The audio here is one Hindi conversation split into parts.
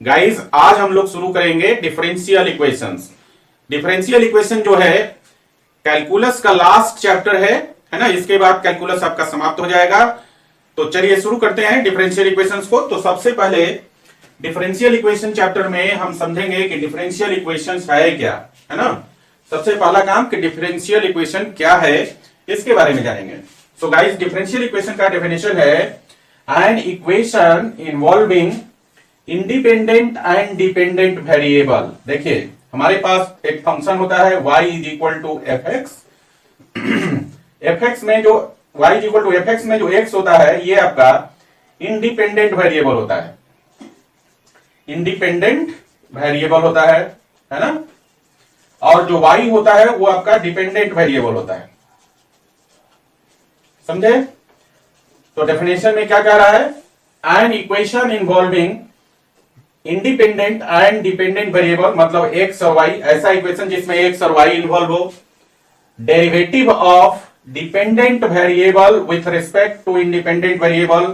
गाइस आज हम लोग शुरू करेंगे डिफरेंशियल इक्वेशंस। डिफरेंशियल इक्वेशन जो है कैलकुलस का लास्ट चैप्टर है ना। इसके बाद कैलकुलस आपका समाप्त हो जाएगा। तो चलिए शुरू करते हैं डिफरेंशियल इक्वेशंस को। तो सबसे पहले डिफरेंशियल इक्वेशन चैप्टर में हम समझेंगे कि डिफरेंशियल इक्वेशंस है क्या, है ना। सबसे पहला काम कि डिफरेंशियल इक्वेशन क्या है इसके बारे में जानेंगे। सो गाइस डिफरेंशियल इक्वेशन का डेफिनेशन है an equation involving independent and dependent variable. देखिए हमारे पास एक फंक्शन होता है y is equal to f x में जो y is equal to f x में जो x होता है ये आपका इंडिपेंडेंट वेरिएबल होता है। इंडिपेंडेंट वेरिएबल होता है ना। और जो y होता है वो आपका डिपेंडेंट वेरिएबल होता है। समझे। तो डेफिनेशन में क्या कह रहा है, an equation involving independent and dependent variable मतलब x और y, ऐसा इक्वेशन जिसमें x और y इन्वॉल्व हो। Derivative of dependent variable with respect to independent variable.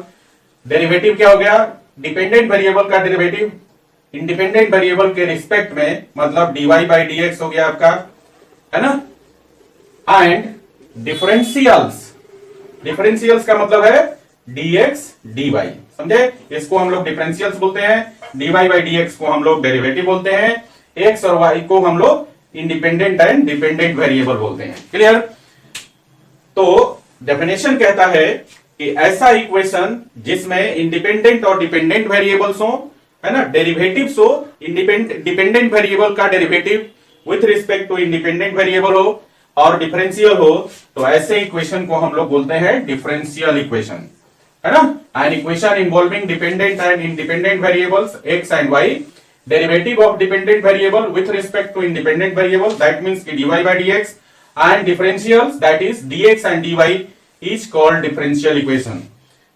Derivative क्या हो गया, डिपेंडेंट वेरिएबल का डेरिवेटिव इंडिपेंडेंट वेरिएबल के रिस्पेक्ट में मतलब dy बाई dx हो गया आपका, है ना। एंड डिफरेंशियल्स, डिफरेंशियल्स का मतलब है dx dy। समझे। इसको हम लोग डिफरेंशियल्स बोलते हैं, dy बाई dx को हम लोग डेरिवेटिव बोलते हैं, x और y को हम लोग इंडिपेंडेंट एंड डिपेंडेंट वेरिएबल बोलते हैं। क्लियर। तो डेफिनेशन कहता है कि ऐसा इक्वेशन जिसमें इंडिपेंडेंट और डिपेंडेंट वेरिएबल्स हो, है ना, डेरिवेटिव्स हो, डिपेंडेंट वेरिएबल का derivative with respect to independent variable हो और डिफरेंशियल हो, तो ऐसे इक्वेशन को हम लोग बोलते हैं डिफरेंशियल इक्वेशन, है ना। An equation involving dependent and independent variables x and y, derivative of dependent variable with respect to independent variable that means कि dy by dx and differentials that is dx and dy is called differential equation.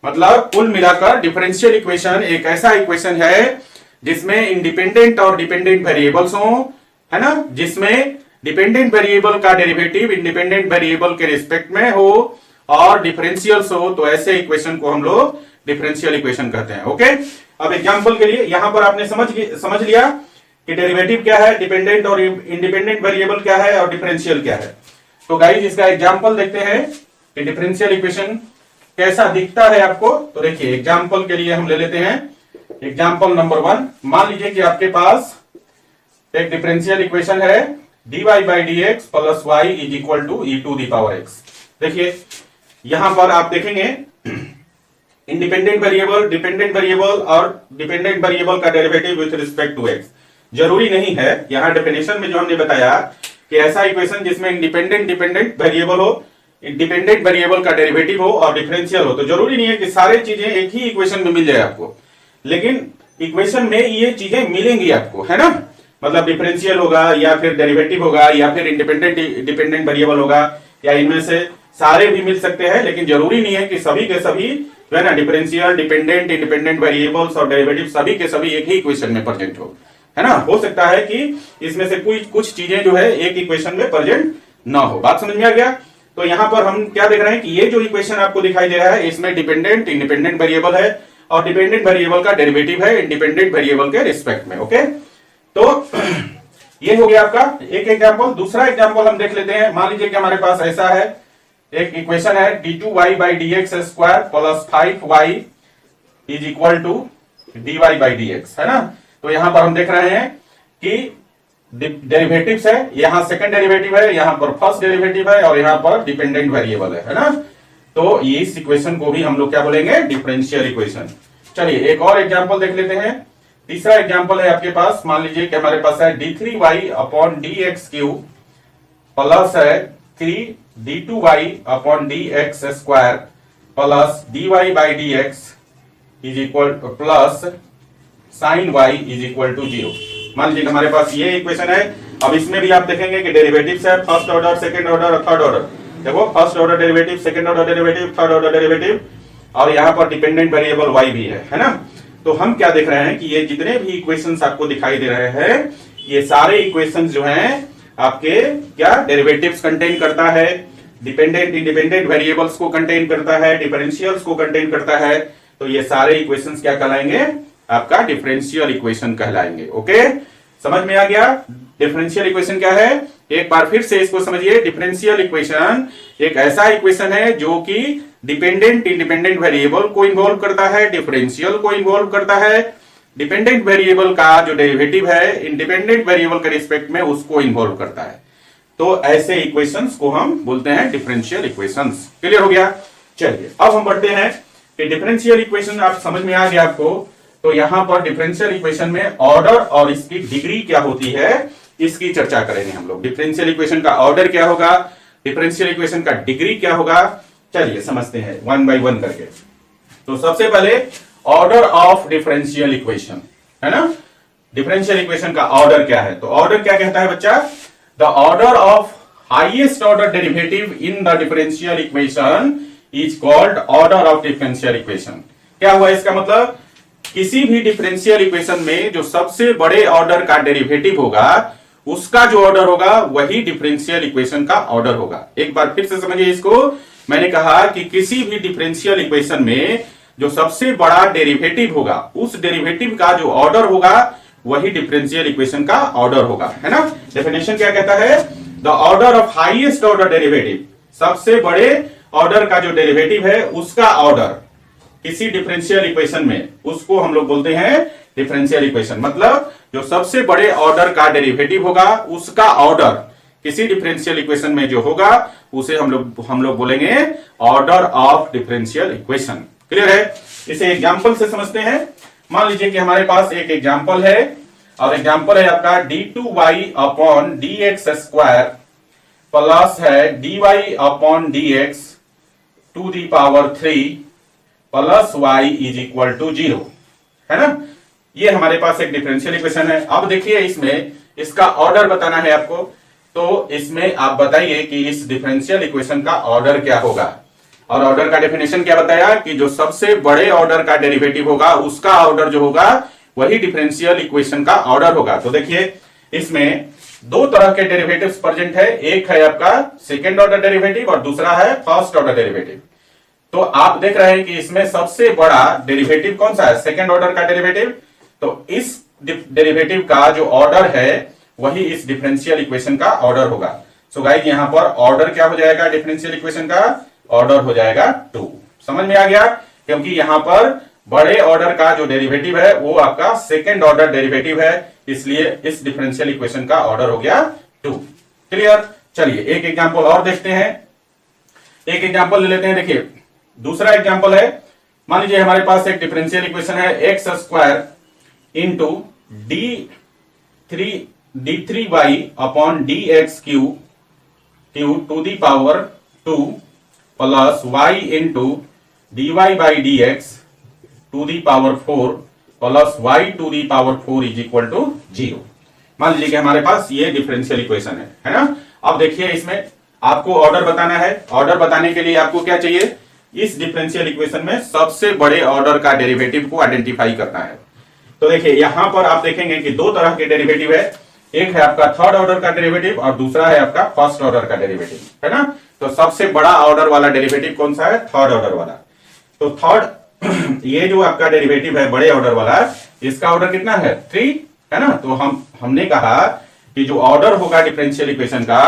मतलब कुल मिलाकर डिफरेंशियल इक्वेशन एक ऐसा इक्वेशन है जिसमें इंडिपेंडेंट और डिपेंडेंट वेरिएबल्स हो, है ना, जिसमें डिपेंडेंट वेरिएबल का डेरिवेटिव इंडिपेंडेंट वेरिएबल के रिस्पेक्ट में हो और डिफरेंशियल्स हो, तो ऐसे इक्वेशन को हम लोग डिफरेंशियल इक्वेशन कहते हैं। ओके। अब एग्जांपल के लिए यहां पर आपने समझ लिया कि डेरिवेटिव क्या है, डिपेंडेंट और इंडिपेंडेंट वेरिएबल क्या है और डिफरेंशियल क्या है। तो गाइस इसका एग्जांपल देखते हैं कि डिफरेंशियल इक्वेशन कैसा दिखता है आपको। तो देखिए एग्जांपल के लिए हम ले लेते हैं एग्जांपल नंबर 1। मान लीजिए कि आपके पास एक डिफरेंशियल इक्वेशन है dy by dx plus y is equal to e to the power x। देखिए यहां पर आप देखेंगे इंडिपेंडेंट वेरिएबल, डिपेंडेंट वेरिएबल और डिपेंडेंट वेरिएबल का derivative with respect to x। जरूरी नहीं है, यहां डेफिनेशन में जो हमने बताया कि ऐसा इक्वेशन जिसमें इंडिपेंडेंट डिपेंडेंट वेरिएबल हो, डिपेंडेंट वेरिएबल का डेरिवेटिव हो और डिफरेंशियल हो, तो जरूरी नहीं है कि सारे चीजें एक ही इक्वेशन में मिल जाए आपको, लेकिन इक्वेशन में ये चीजें मिलेंगी आपको, है ना। मतलब डिफरेंशियल होगा या फिर डेरिवेटिव होगा या फिर इंडिपेंडेंट डिपेंडेंट वेरिएबल होगा या इनमें से सारे भी मिल सकते हैं, लेकिन जरूरी नहीं है कि सभी के सभी जो है ना डिफरेंशियल, डिपेंडेंट, इंडिपेंडेंट वेरिएबल्स और डेरिवेटिव सभी के सभी एक ही इक्वेशन में प्रेजेंट हो, है ना। हो सकता है कि इसमें से कुछ चीजें जो है एक इक्वेशन में प्रेजेंट ना हो। बात समझ में आ गया। तो यहां पर हम क्या देख रहे हैं कि ये जो इक्वेशन आपको दिखाई दे रहा है इसमें डिपेंडेंट इंडिपेंडेंट वेरिएबल है और डिपेंडेंट वेरिएबल का डेरिवेटिव है इंडिपेंडेंट वेरिएबल के रिस्पेक्ट में। ओके। तो ये हो गया आपका एक एग्जांपल। दूसरा एग्जांपल हम देख लेते हैं। मान लीजिए कि हमारे पास ऐसा है एक इक्वेशन है d2y by dx square plus 5y is equal to dy by dx, है ना। तो यहां पर हम देख रहे हैं कि डेरिवेटिव्स है, यहां सेकंड डेरिवेटिव है, यहां पर फर्स्ट डेरिवेटिव है और यहां पर डिपेंडेंट वेरिएबल है ना। तो इस इक्वेशन को भी हम लोग क्या बोलेंगे, डिफरेंशियल इक्वेशन। चलिए एक और एग्जांपल देख लेते हैं। तीसरा एग्जांपल है आपके पास, मान लीजिए कि हमारे पास है d3y upon dx cube plus है 3d2y upon dx square plus dy by dx is equal plus sine y is equal to 0। मान लीजिए हमारे पास ये इक्वेशन है। अब इसमें भी आप देखेंगे कि डेरिवेटिव्स है फर्स्ट ऑर्डर, सेकंड ऑर्डर और थर्ड ऑर्डर। देखो first order derivative, second order derivative, third order derivative और यहाँ पर डिपेंडेंट वेरिएबल y भी है ना। तो हम क्या देख रहे हैं कि ये जितने भी इक्वेशंस आपको दिखाई दे रहे हैं ये सारे इक्वेशंस जो हैं आपके क्या डेरिवेटिव्स कंटेन करता है, डिपेंडेंट इंडिपेंडेंट वेरिएबल्स को कंटेन करता है, डिफरेंशियल्स को कंटेन करता है। तो ये सारे इक्वेशंस क्या कहलाएंगे, आपका डिफरेंशियल इक्वेशन कहलाएंगे। ओके, समझ में आ गया? डिफरेंशियल इक्वेशन क्या है, एक बार फिर से इसको समझिए। डिफरेंशियल इक्वेशन एक ऐसा इक्वेशन है जो कि डिपेंडेंट इंडिपेंडेंट वेरिएबल को इन्वॉल्व करता है, डिफरेंशियल को इन्वॉल्व करता है, डिपेंडेंट वेरिएबल का जो डेरिवेटिव है इंडिपेंडेंट वेरिएबल के रिस्पेक्ट में उसको इन्वॉल्व करता है। तो ऐसे इक्वेशंस को हम बोलते हैं डिफरेंशियल इक्वेशंस। क्लियर हो गया? चलिए अब हम बढ़ते हैं कि डिफरेंशियल इक्वेशन आप समझ में आ गया आपको। तो यहां पर डिफरेंशियल इक्वेशन में ऑर्डर और इसकी डिग्री क्या होती है इसकी चर्चा करेंगे हम लोग। डिफरेंशियल इक्वेशन का ऑर्डर क्या होगा, डिफरेंशियल इक्वेशन का डिग्री क्या होगा, चलिए समझते हैं वन बाय वन करके। तो सबसे पहले ऑर्डर ऑफ डिफरेंशियल इक्वेशन है ना। डिफरेंशियल इक्वेशन का ऑर्डर क्या है, तो ऑर्डर क्या कहता है बच्चा, the order of highest order derivative in the differential equation is called order of differential equation. क्या हुआ इसका मतलब, किसी भी डिफरेंशियल इक्वेशन में जो सबसे बड़े ऑर्डर का डेरिवेटिव होगा उसका जो ऑर्डर होगा वही डिफरेंशियल इक्वेशन का ऑर्डर होगा। एक बार फिर से समझिए इसको। मैंने कहा कि किसी भी डिफरेंशियल इक्वेशन में जो सबसे बड़ा डेरिवेटिव होगा उस डेरिवेटिव का जो ऑर्डर होगा वही डिफरेंशियल इक्वेशन का ऑर्डर होगा, है ना। डेफिनेशन क्या कहता है, the order of highest order derivative, सबसे बड़े ऑर्डर का जो डेरिवेटिव है उसका ऑर्डर किसी डिफरेंशियल इक्वेशन में, उसको हम लोग बोलते हैं डिफरेंशियल इक्वेशन। मतलब जो सबसे बड़े ऑर्डर का डेरिवेटिव होगा उसका ऑर्डर किसी डिफरेंशियल इक्वेशन में जो होगा उसे हम लोग बोलेंगे order of differential equation. Clear है? इसे एग्जांपल से समझते हैं। मान लीजिए कि हमारे पास एक एग्जांपल है और एग्जांपल है आपका d2y upon dx square plus है dy upon dx to the power 3 plus y is equal to 0, है ना। ये हमारे पास एक डिफरेंशियल इक्वेशन है। अब देखिए इसमें इसका ऑर्डर बताना है आपको, तो इसमें आप बताइए कि इस डिफरेंशियल इक्वेशन का ऑर्डर क्या होगा। और ऑर्डर का डेफिनेशन क्या बताया कि जो सबसे बड़े ऑर्डर का डेरिवेटिव होगा उसका ऑर्डर जो होगा वही डिफरेंशियल इक्वेशन का ऑर्डर होगा। तो देखिए इसमें दो तरह के डेरिवेटिव्स प्रेजेंट है, एक है आपका सेकेंड ऑर्डर डेरिवेटिव और दूसरा है फर्स्ट ऑर्डर डेरिवेटिव। तो आप देख रहे हैं कि इसमें सबसे बड़ा डेरिवेटिव कौन सा है, सेकेंड ऑर्डर का डेरिवेटिव। तो इस डेरिवेटिव का जो ऑर्डर है वही इस डिफरेंशियल इक्वेशन का ऑर्डर होगा। सो गाइस यहां पर ऑर्डर क्या हो जाएगा, डिफरेंशियल इक्वेशन का ऑर्डर हो जाएगा 2। समझ में आ गया? क्योंकि यहां पर बड़े ऑर्डर का जो डेरिवेटिव है वो आपका सेकेंड ऑर्डर डेरिवेटिव है, इसलिए इस डिफरेंशियल इक्वेशन का ऑर्डर हो गया 2। क्लियर? चलिए एक एग्जांपल और देखते हैं। एक एग्जांपल ले लेते हैं। देखिए दूसरा एग्जांपल है, मान लीजिए हमारे पास एक डिफरेंशियल इक्वेशन है x square into d3y upon dx cube to the power 2 plus y into dy by dx to the power 4 plus y to the power 4 is equal to 0। मान लीजिए कि हमारे पास ये डिफरेंशियल इक्वेशन है ना। अब देखिए इसमें आपको ऑर्डर बताना है। ऑर्डर बताने के लिए आपको क्या चाहिए, इस डिफरेंशियल इक्वेशन में सबसे बड़े ऑर्डर का डेरिवेटिव को आइडेंटिफाई करना है। तो देखिए यहां पर आप देखेंगे कि दो तरह के डेरिवेटिव है, एक है आपका थर्ड ऑर्डर का डेरिवेटिव और दूसरा है आपका फर्स्ट ऑर्डर का डेरिवेटिव, है ना। तो सबसे बड़ा ऑर्डर वाला डेरिवेटिव कौन सा है, थर्ड ऑर्डर वाला। तो थर्ड ये जो आपका डेरिवेटिव है बड़े ऑर्डर वाला, इसका ऑर्डर कितना है 3, है ना। तो हमने कहा कि जो ऑर्डर होगा डिफरेंशियल इक्वेशन का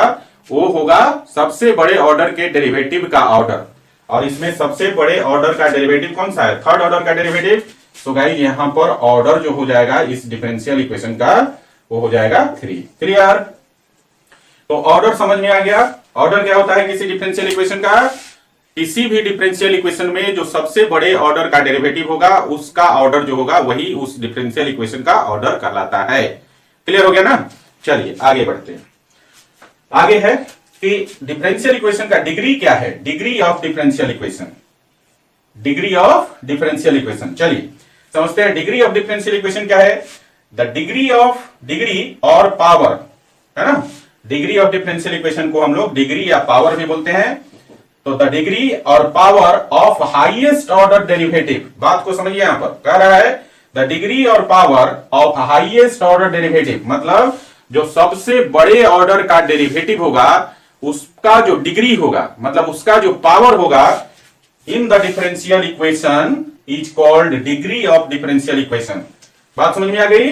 वो होगा सबसे बड़े ऑर्डर के डेरिवेटिव का ऑर्डर, और इसमें सबसे बड़े ऑर्डर का डेरिवेटिव कौन सा है, थर्ड ऑर्डर का डेरिवेटिव। तो गाइस यहां पर ऑर्डर जो हो जाएगा इस डिफरेंशियल इक्वेशन का वो हो जाएगा 3। क्लियर? तो ऑर्डर समझ में आ गया। ऑर्डर क्या होता है किसी डिफरेंशियल इक्वेशन का, किसी भी डिफरेंशियल इक्वेशन में जो सबसे बड़े ऑर्डर का डेरिवेटिव होगा उसका ऑर्डर जो होगा वही उस डिफरेंशियल इक्वेशन का ऑर्डर कहलाता है। क्लियर हो गया ना। चलिए आगे बढ़ते हैं। आगे है कि डिफरेंशियल इक्वेशन का डिग्री क्या है, degree of differential equation, degree of differential equation. चलिए समझते हैं डिग्री ऑफ डिफरेंशियल इक्वेशन क्या है। द डिग्री और पावर, है ना। डिग्री ऑफ डिफरेंशियल इक्वेशन को हम लोग डिग्री या पावर भी बोलते हैं। तो द डिग्री और power of highest order derivative, बात को समझिए यहां पर कह रहा है द डिग्री और power of highest order derivative, मतलब जो सबसे बड़े ऑर्डर का डेरिवेटिव होगा उसका जो डिग्री होगा, मतलब उसका जो पावर होगा in the differential equation is called degree of differential equation. बात समझ में आ गई?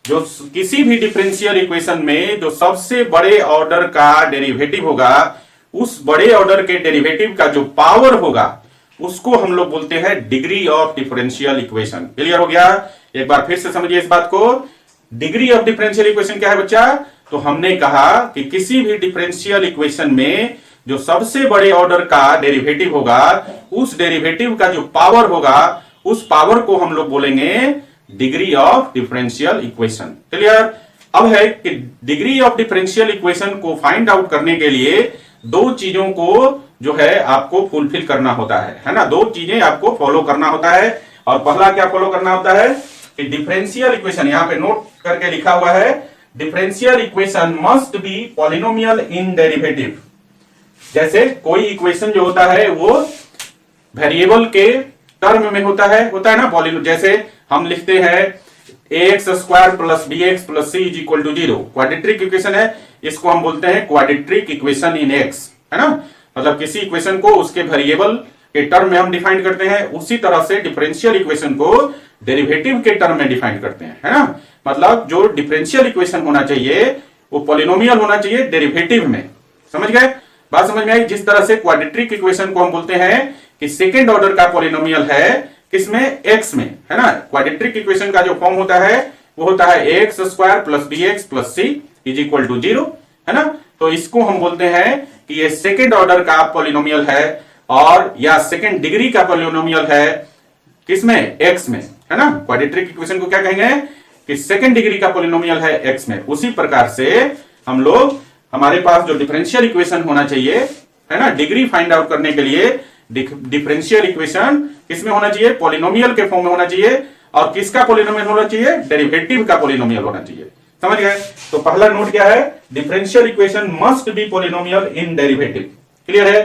जो किसी भी डिफरेंशियल इक्वेशन में जो सबसे बड़े ऑर्डर का डेरिवेटिव होगा, उस बड़े ऑर्डर के डेरिवेटिव का जो पावर होगा उसको हम लोग बोलते हैं degree of differential equation. Clear हो गया? एक बार फिर से समझिए इस बात को। डिग्री ऑफ डिफरेंशियल इक्वेशन क्या है बच्चा? तो हमने कहा कि किसी भी डिफरेंशियल इक्वेशन में जो सबसे बड़े ऑर्डर का डेरिवेटिव होगा, उस डेरिवेटिव का जो पावर होगा, उस पावर को हम लोग बोलेंगे degree of differential equation. Clear? अब है कि डिग्री ऑफ डिफरेंशियल इक्वेशन को फाइंड आउट करने के लिए दो चीजों को जो है आपको फुलफिल करना होता है ना? दो चीजें आपको फॉलो करना होता है। और पहला क्या फॉलो करना होता है कि डिफरेंशियल इक्वेशन, यहां पे नोट करके लिखा हुआ है, differential equation must be polynomial in derivative. जैसे कोई इक्वेशन जो होता है वो वेरिएबल के टर्म में होता है ना पॉलिनोमियल। जैसे हम लिखते हैं ax square plus bx plus c is equal to 0, quadratic equation है, इसको हम बोलते हैं क्वाड्रेटिक इक्वेशन इन x, है ना? मतलब किसी इक्वेशन को उसके वेरिएबल के टर्म में हम डिफाइन करते हैं, उसी तरह से डिफरेंशियल इक्वेशन को डेरिवेटिव के टर्म में डिफाइन करते हैं, है ना? मतलब जो डिफरेंशियल इक्वेशन होना चाहिए वो पॉलिनोमियल होना चाहिए डेरिवेटिव में। समझ गए? बात समझ में आई? जिस तरह से क्वाड्रेटिक इक्वेशन को हम बोलते हैं कि सेकेंड ऑर्डर का पॉलिनोमियल है किसमें? x में, है ना? क्वाड्रेटिक इक्वेशन का जो फॉर्म होता है वो होता है ax square plus bx plus c is equal to 0, है ना? तो इसको हम बोलते हैं कि ये सेकेंड ऑर्डर का पॉलिनोमियल है, और या सेकेंड डिग्री का पॉलिनोमियल है किसमें? x में, है ना? क्वाड्रेटिक इक्वेशन को क्या कहेंगे कि सेकेंड डिग्री का पॉलिनोमियल है x में। उसी प्रकार से हम लोग, हमारे पास जो डिफरेंशियल इक्वेशन होना चाहिए, है ना, डिग्री फाइंड आउट करने के लिए डिफरेंशियल इक्वेशन किसमें होना चाहिए? पॉलिनोमियल के फॉर्म में होना चाहिए। और किसका पॉलिनोमियल होना चाहिए? डेरिवेटिव का पॉलिनोमियल होना चाहिए। समझ गए? तो पहला नोट क्या है? Differential equation must be polynomial in derivative. Clear है?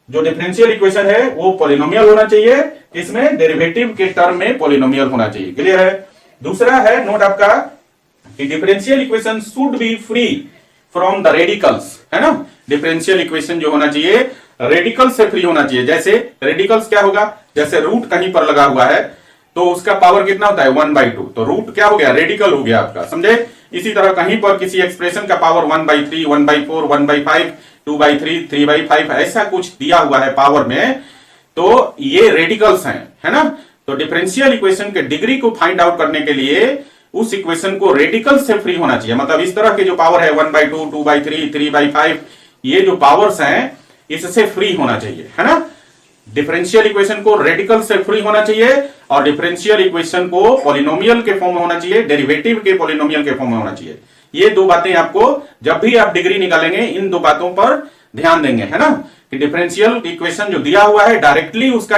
जो डिफरेंशियल इक्वेशन है वो पॉलिनोमियल होना चाहिए, इसमें डेरिवेटिव के टर्म में पॉलिनोमियल होना चाहिए। क्लियर है? दूसरा है नोट आपका कि differential equation should be free from the radicals, है ना? डिफरेंशियल इक्वेशन जो होना चाहिए रेडिकल से फ्री होना चाहिए। जैसे रेडिकल्स क्या होगा? जैसे रूट कहीं पर लगा हुआ है तो उसका पावर कितना होता है? 1/2, तो रूट क्या हो गया? रेडिकल हो गया आपका। समझे? इसी तरह कहीं पर किसी एक्सप्रेशन का पावर 1/3, 1/4, 1/5, 2/3, 3/5 ऐसा कुछ दिया हुआ है पावर में, तो ये रेडिकल्स हैं, है ना? तो डिफरेंशियल इक्वेशन के डिग्री को फाइंड आउट करने के लिए उस इक्वेशन को रेडिकल से फ्री होना चाहिए। मतलब इस तरह के जो पावर है 1/2, 2/3, 3/5, ये जो पावर्स हैं इससे फ्री होना चाहिए, है ना? डिफरेंशियल इक्वेशन को रेडिकल से फ्री होना चाहिए, और डिफरेंशियल इक्वेशन को पॉलिनोमियल के फॉर्म में होना चाहिए, डेरिवेटिव के पॉलिनोमियल के फॉर्म में होना चाहिए। ये दो बातें आपको जब भी आप डिग्री निकालेंगे इन दो बातों पर ध्यान देंगे, है ना? कि डिफरेंशियल इक्वेशन जो दिया हुआ है डायरेक्टली उसका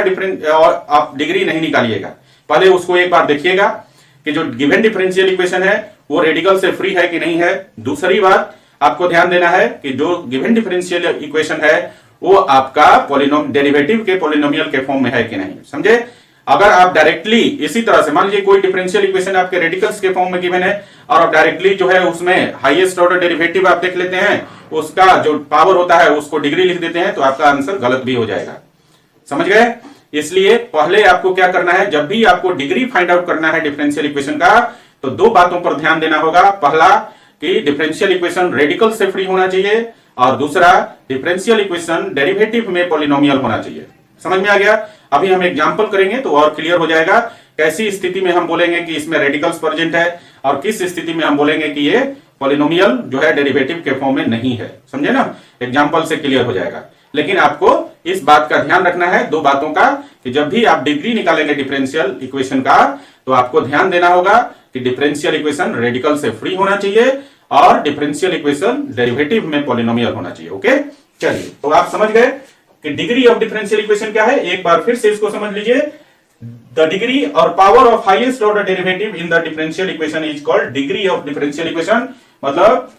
और आप डिग्री नहीं निकालिएगा, पहले उसको एक बार देखिएगा कि जो गिवन डिफरेंशियल इक्वेशन है वो रेडिकल से फ्री है कि नहीं है। दूसरी बात आपको ध्यान देना है कि जो गिवन डिफरेंशियल इक्वेशन है वो आपका डेरिवेटिव के पॉलिनोमियल के फॉर्म में है कि नहीं। समझे? अगर आप डायरेक्टली इसी तरह से मान लीजिए कोई डिफरेंशियल इक्वेशन आपके रेडिकल्स के फॉर्म में गिवन है और आप डायरेक्टली जो है उसमें हाईएस्ट ऑर्डर डेरिवेटिव आप देख लेते हैं, उसका जो पावर होता है उसको डिग्री लिख देते हैं, तो आपका आंसर गलत भी हो जाएगा। समझ गए? इसलिए पहले आपको क्या करना है, जब भी आपको डिग्री फाइंड आउट करना है डिफरेंशियल इक्वेशन का, तो दो बातों पर ध्यान देना होगा। पहला कि डिफरेंशियल इक्वेशन रेडिकल से फ्री होना चाहिए, और दूसरा डिफरेंशियल इक्वेशन डेरिवेटिव में पॉलिनोमियल होना चाहिए। समझ में आ गया? अभी हम एग्जांपल करेंगे तो और क्लियर हो जाएगा कैसी स्थिति में हम बोलेंगे कि इसमें रेडिकल्स प्रेजेंट है, और किस स्थिति में हम बोलेंगे कि ये पॉलिनोमियल जो है डेरिवेटिव के फॉर्म में नहीं है। समझे ना? एग्जांपल से क्लियर हो जाएगा। लेकिन आपको इस बात का ध्यान रखना है, दो बातों का, कि जब भी आप डिग्री निकालेंगे डिफरेंशियल इक्वेशन का, तो आपको ध्यान देना होगा कि डिफरेंशियल इक्वेशन रेडिकल से फ्री होना चाहिए, और डिफरेंशियल इक्वेशन डेरिवेटिव में पॉलिनोमियल होना चाहिए। ओके, चलिए, तो आप समझ गए कि डिग्री ऑफ डिफरेंशियल इक्वेशन क्या है। एक बार फिर से इसको समझ लीजिए। द डिग्री और power of highest order derivative in the differential equation is called degree of differential equation. मतलब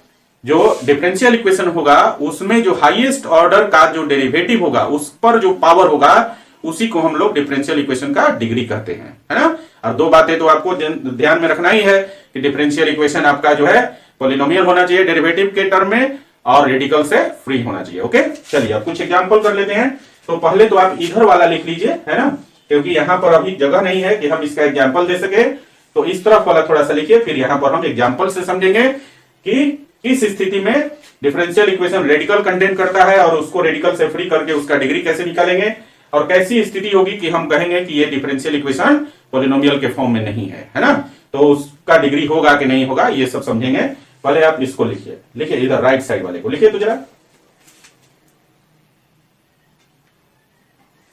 जो डिफरेंशियल इक्वेशन होगा उसमें जो हाईएस्ट ऑर्डर का जो डेरिवेटिव होगा उस पर जो पावर होगा उसी को हम लोग डिफरेंशियल इक्वेशन का डिग्री कहते हैं, है ना? और दो बातें तो आपको ध्यान में रखना ही है कि डिफरेंशियल इक्वेशन आपका जो है पॉलिनोमियल होना चाहिए डेरिवेटिव के टर्म में, और रेडिकल से फ्री होना चाहिए। ओके, चलिए अब कुछ एग्जांपल कर लेते हैं। तो पहले तो आप इधर वाला लिख लीजिए, है ना, क्योंकि यहां पर अभी जगह नहीं है कि हम इसका एग्जांपल दे सके। तो इस तरफ वाला थोड़ा सा लिखिए, फिर यहां पर हम एग्जाम्पल से समझेंगे कि किस स्थिति में डिफरेंशियल इक्वेशन रेडिकल कंटेन करता है और उसको रेडिकल से फ्री करके उसका डिग्री कैसे निकालेंगे, और कैसी स्थिति होगी कि हम कहेंगे कि ये डिफरेंशियल इक्वेशन पॉलिनोमियल के फॉर्म में नहीं है ना, तो उसका डिग्री होगा कि नहीं होगा ये सब समझेंगे। पहले आप इसको लिखिए, लिखिए इधर राइट साइड वाले को लिखिए तो जरा।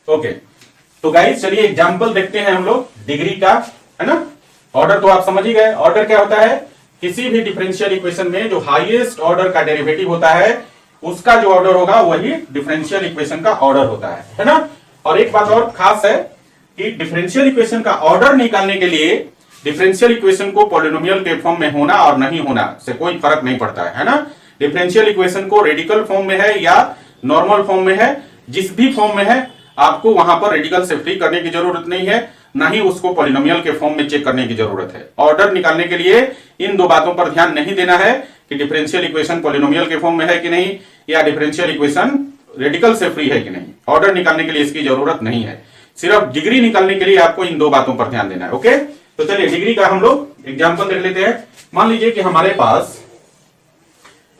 ओके, तो गाइस चलिए एग्जांपल देखते हैं हम लोग डिग्री का, है ना। ऑर्डर तो आप समझ ही गए। ऑर्डर क्या होता है, किसी भी डिफरेंशियल इक्वेशन में जो हाईएस्ट ऑर्डर का डेरिवेटिव होता है उसका जो ऑर्डर होगा वही डिफरेंशियल इक्वेशन का ऑर्डर होता है ना। और एक बात और खास है कि डिफरेंशियल इक्वेशन का ऑर्डर निकालने के लिए डिफरेंशियल इक्वेशन को पॉलिनोमियल के फॉर्म में होना और नहीं होना से कोई फर्क नहीं पड़ता है ना। डिफरेंशियल इक्वेशन को रेडिकल फॉर्म में है या नॉर्मल फॉर्म में है, जिस भी फॉर्म में है आपको वहां पर रेडिकल से फ्री करने की जरूरत नहीं है, ना ही उसको पॉलिनोमियल के फॉर्म में चेक करने की जरूरत है। ऑर्डर निकालने के लिए इन दो बातों पर ध्यान नहीं देना है कि डिफरेंशियल इक्वेशन पॉलिनोमियल के फॉर्म में है कि नहीं, या डिफरेंशियल इक्वेशन रेडिकल से फ्री है कि नहीं। ऑर्डर निकालने के लिए इसकी जरूरत नहीं है, सिर्फ डिग्री निकालने के लिए आपको इन दो बातों पर ध्यान देना है। ओके, तो चलिए डिग्री का हम लोग एग्जाम्पल देख लेते हैं। मान लीजिए कि हमारे पास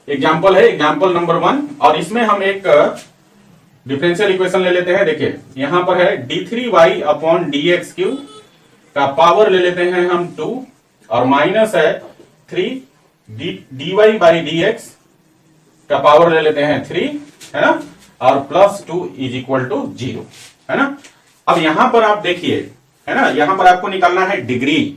एग्जाम्पल है, एग्जाम्पल नंबर 1, और इसमें हम एक डिफरेंशियल इक्वेशन ले लेते हैं। देखिए यहां पर है d3y अपॉन dx क्यू का पावर ले लेते हैं हम 2, और माइनस है 3 dy बाई dx का पावर ले लेते हैं 3, है ना, और प्लस 2 इज इक्वल टू 0, है ना। अब यहां पर आप देखिए, है ना, यहां पर आपको निकालना है डिग्री,